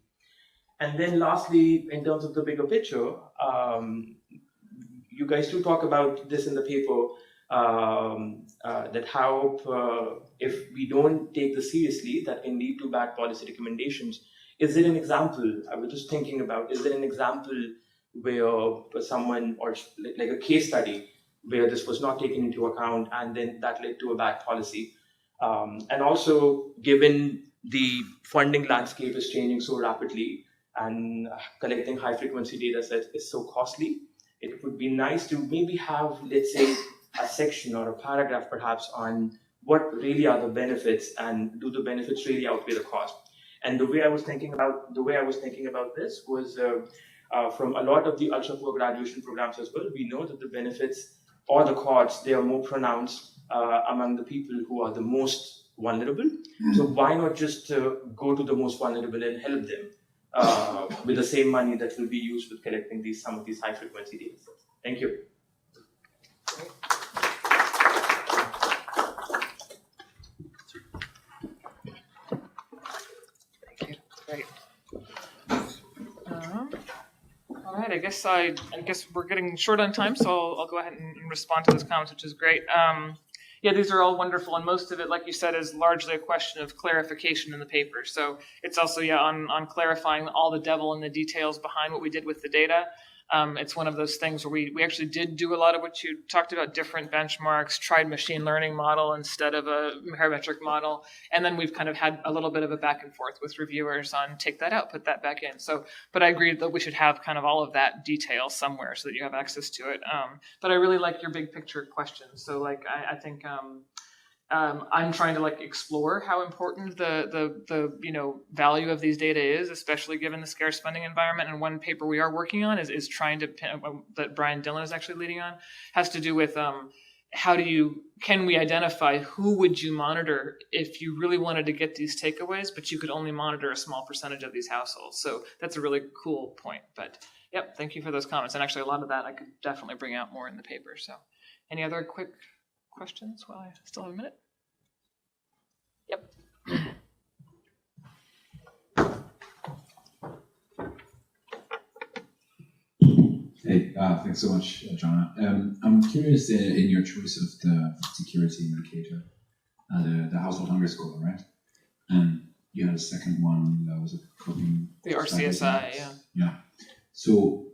And then lastly, in terms of the bigger picture, you guys do talk about this in the paper, that how if we don't take this seriously, that can lead to bad policy recommendations. Is there an example? I was just thinking about, is there an example where someone, or like a case study, where this was not taken into account and then that led to a bad policy? And also, given the funding landscape is changing so rapidly and collecting high frequency data sets is so costly, it would be nice to maybe have, let's say, a section or a paragraph perhaps on what really are the benefits and do the benefits really outweigh the cost. And the way I was thinking about this was from a lot of the ultra poor graduation programs as well. We know that the benefits or the costs, they are more pronounced among the people who are the most vulnerable. So why not just go to the most vulnerable and help them with the same money that will be used with collecting some of these high frequency data sets? Thank you. Great. All right, I guess we're getting short on time, so I'll go ahead and respond to those comments, which is great. Yeah, these are all wonderful, and most of it, like you said, is largely a question of clarification in the paper. So it's also, on clarifying all the devil in the details behind what we did with the data. It's one of those things where we actually did do a lot of what you talked about, different benchmarks, tried machine learning model instead of a parametric model. And then we've kind of had a little bit of a back and forth with reviewers on take that out, put that back in. So, but I agree that we should have kind of all of that detail somewhere so that you have access to it. But I really like your big picture questions. So like, I think, I'm trying to explore how important the value of these data is, especially given the scarce funding environment. And one paper we are working on is trying to, that Brian Dillon is actually leading on, has to do with can we identify who would you monitor if you really wanted to get these takeaways, but you could only monitor a small percentage of these households. So that's a really cool point. But yep, thank you for those comments. And actually a lot of that I could definitely bring out more in the paper. So any other quick questions while I still have a minute? Yep. Hey, thanks so much, Joanna. I'm curious in your choice of the security indicator, the household hunger score, right? And you had a second one that was a coping. The RCSI, yeah. Yeah. So,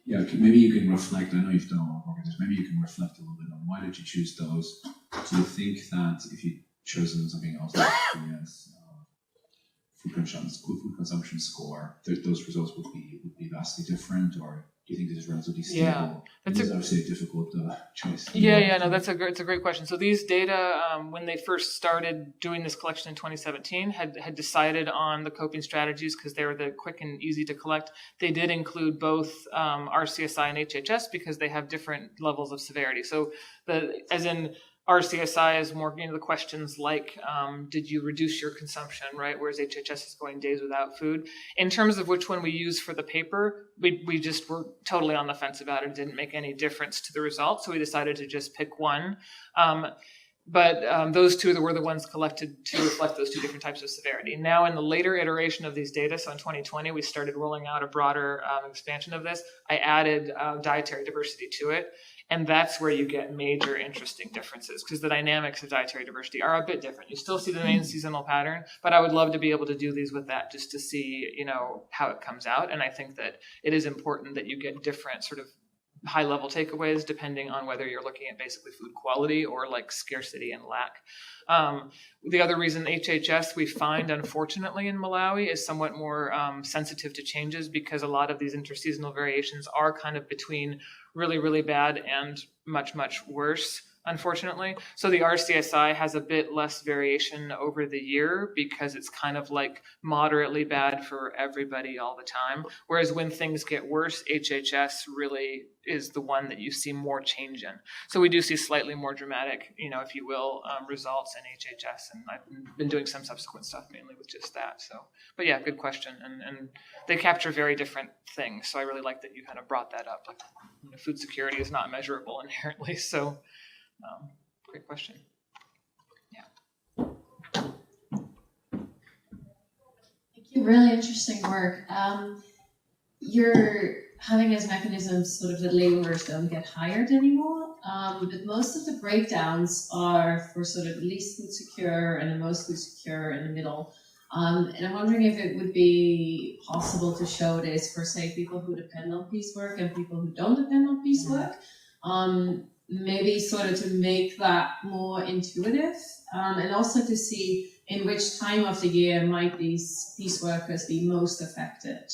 yeah, maybe you can reflect. I know you've done a lot of work on this. Maybe you can reflect a little bit on why did you choose those? Do you think that if you chosen something else like the food consumption score, those results would be vastly different, or do you think this is relatively stable? Yeah, that's obviously a difficult choice. No, it's a great question. So these data, when they first started doing this collection in 2017, had decided on the coping strategies because they were the quick and easy to collect. They did include both RCSI and HHS because they have different levels of severity. So RCSI is more the questions like, did you reduce your consumption, right? Whereas HHS is going days without food. In terms of which one we use for the paper, we just were totally on the fence about it. It didn't make any difference to the results. So we decided to just pick one. But those two were the ones collected to reflect those two different types of severity. Now in the later iteration of these data, so in 2020, we started rolling out a broader expansion of this. I added dietary diversity to it. And that's where you get major interesting differences because the dynamics of dietary diversity are a bit different. You still see the main seasonal pattern, but I would love to be able to do these with that just to see, how it comes out. And I think that it is important that you get different sort of high level takeaways depending on whether you're looking at basically food quality or like scarcity and lack. The other reason HHS we find, unfortunately, in Malawi is somewhat more sensitive to changes because a lot of these interseasonal variations are kind of between really, really bad and much, much worse. unfortunately. So the RCSI has a bit less variation over the year because it's kind of like moderately bad for everybody all the time. Whereas when things get worse, HHS really is the one that you see more change in. So we do see slightly more dramatic, if you will, results in HHS. And I've been doing some subsequent stuff mainly with just that. So, but yeah, good question. And they capture very different things. So I really like that you kind of brought that up. Like, food security is not measurable inherently. So great question. Yeah. Thank you. Really interesting work. You're having as mechanisms sort of that laborers don't get hired anymore, but most of the breakdowns are for sort of least food secure and the most food secure in the middle. And I'm wondering if it would be possible to show this for, say, people who depend on piecework and people who don't depend on piecework. Maybe sort of to make that more intuitive, and also to see in which time of the year might these piece workers be most affected.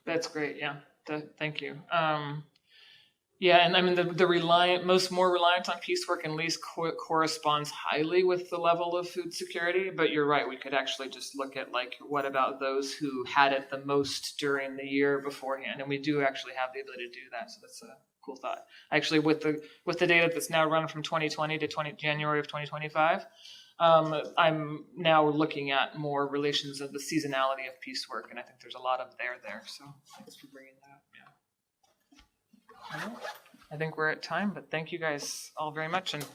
That's great. Yeah. Thank you. Yeah, and I mean the more reliant on piecework and least corresponds highly with the level of food security. But you're right, we could actually just look at like what about those who had it the most during the year beforehand, and we do actually have the ability to do that. So that's a cool thought. Actually, with the data that's now run from 2020 to January of 2025, I'm now looking at more relations of the seasonality of piecework, and I think there's a lot of there. So thanks for bringing that up. Yeah. I think we're at time, but thank you guys all very much. And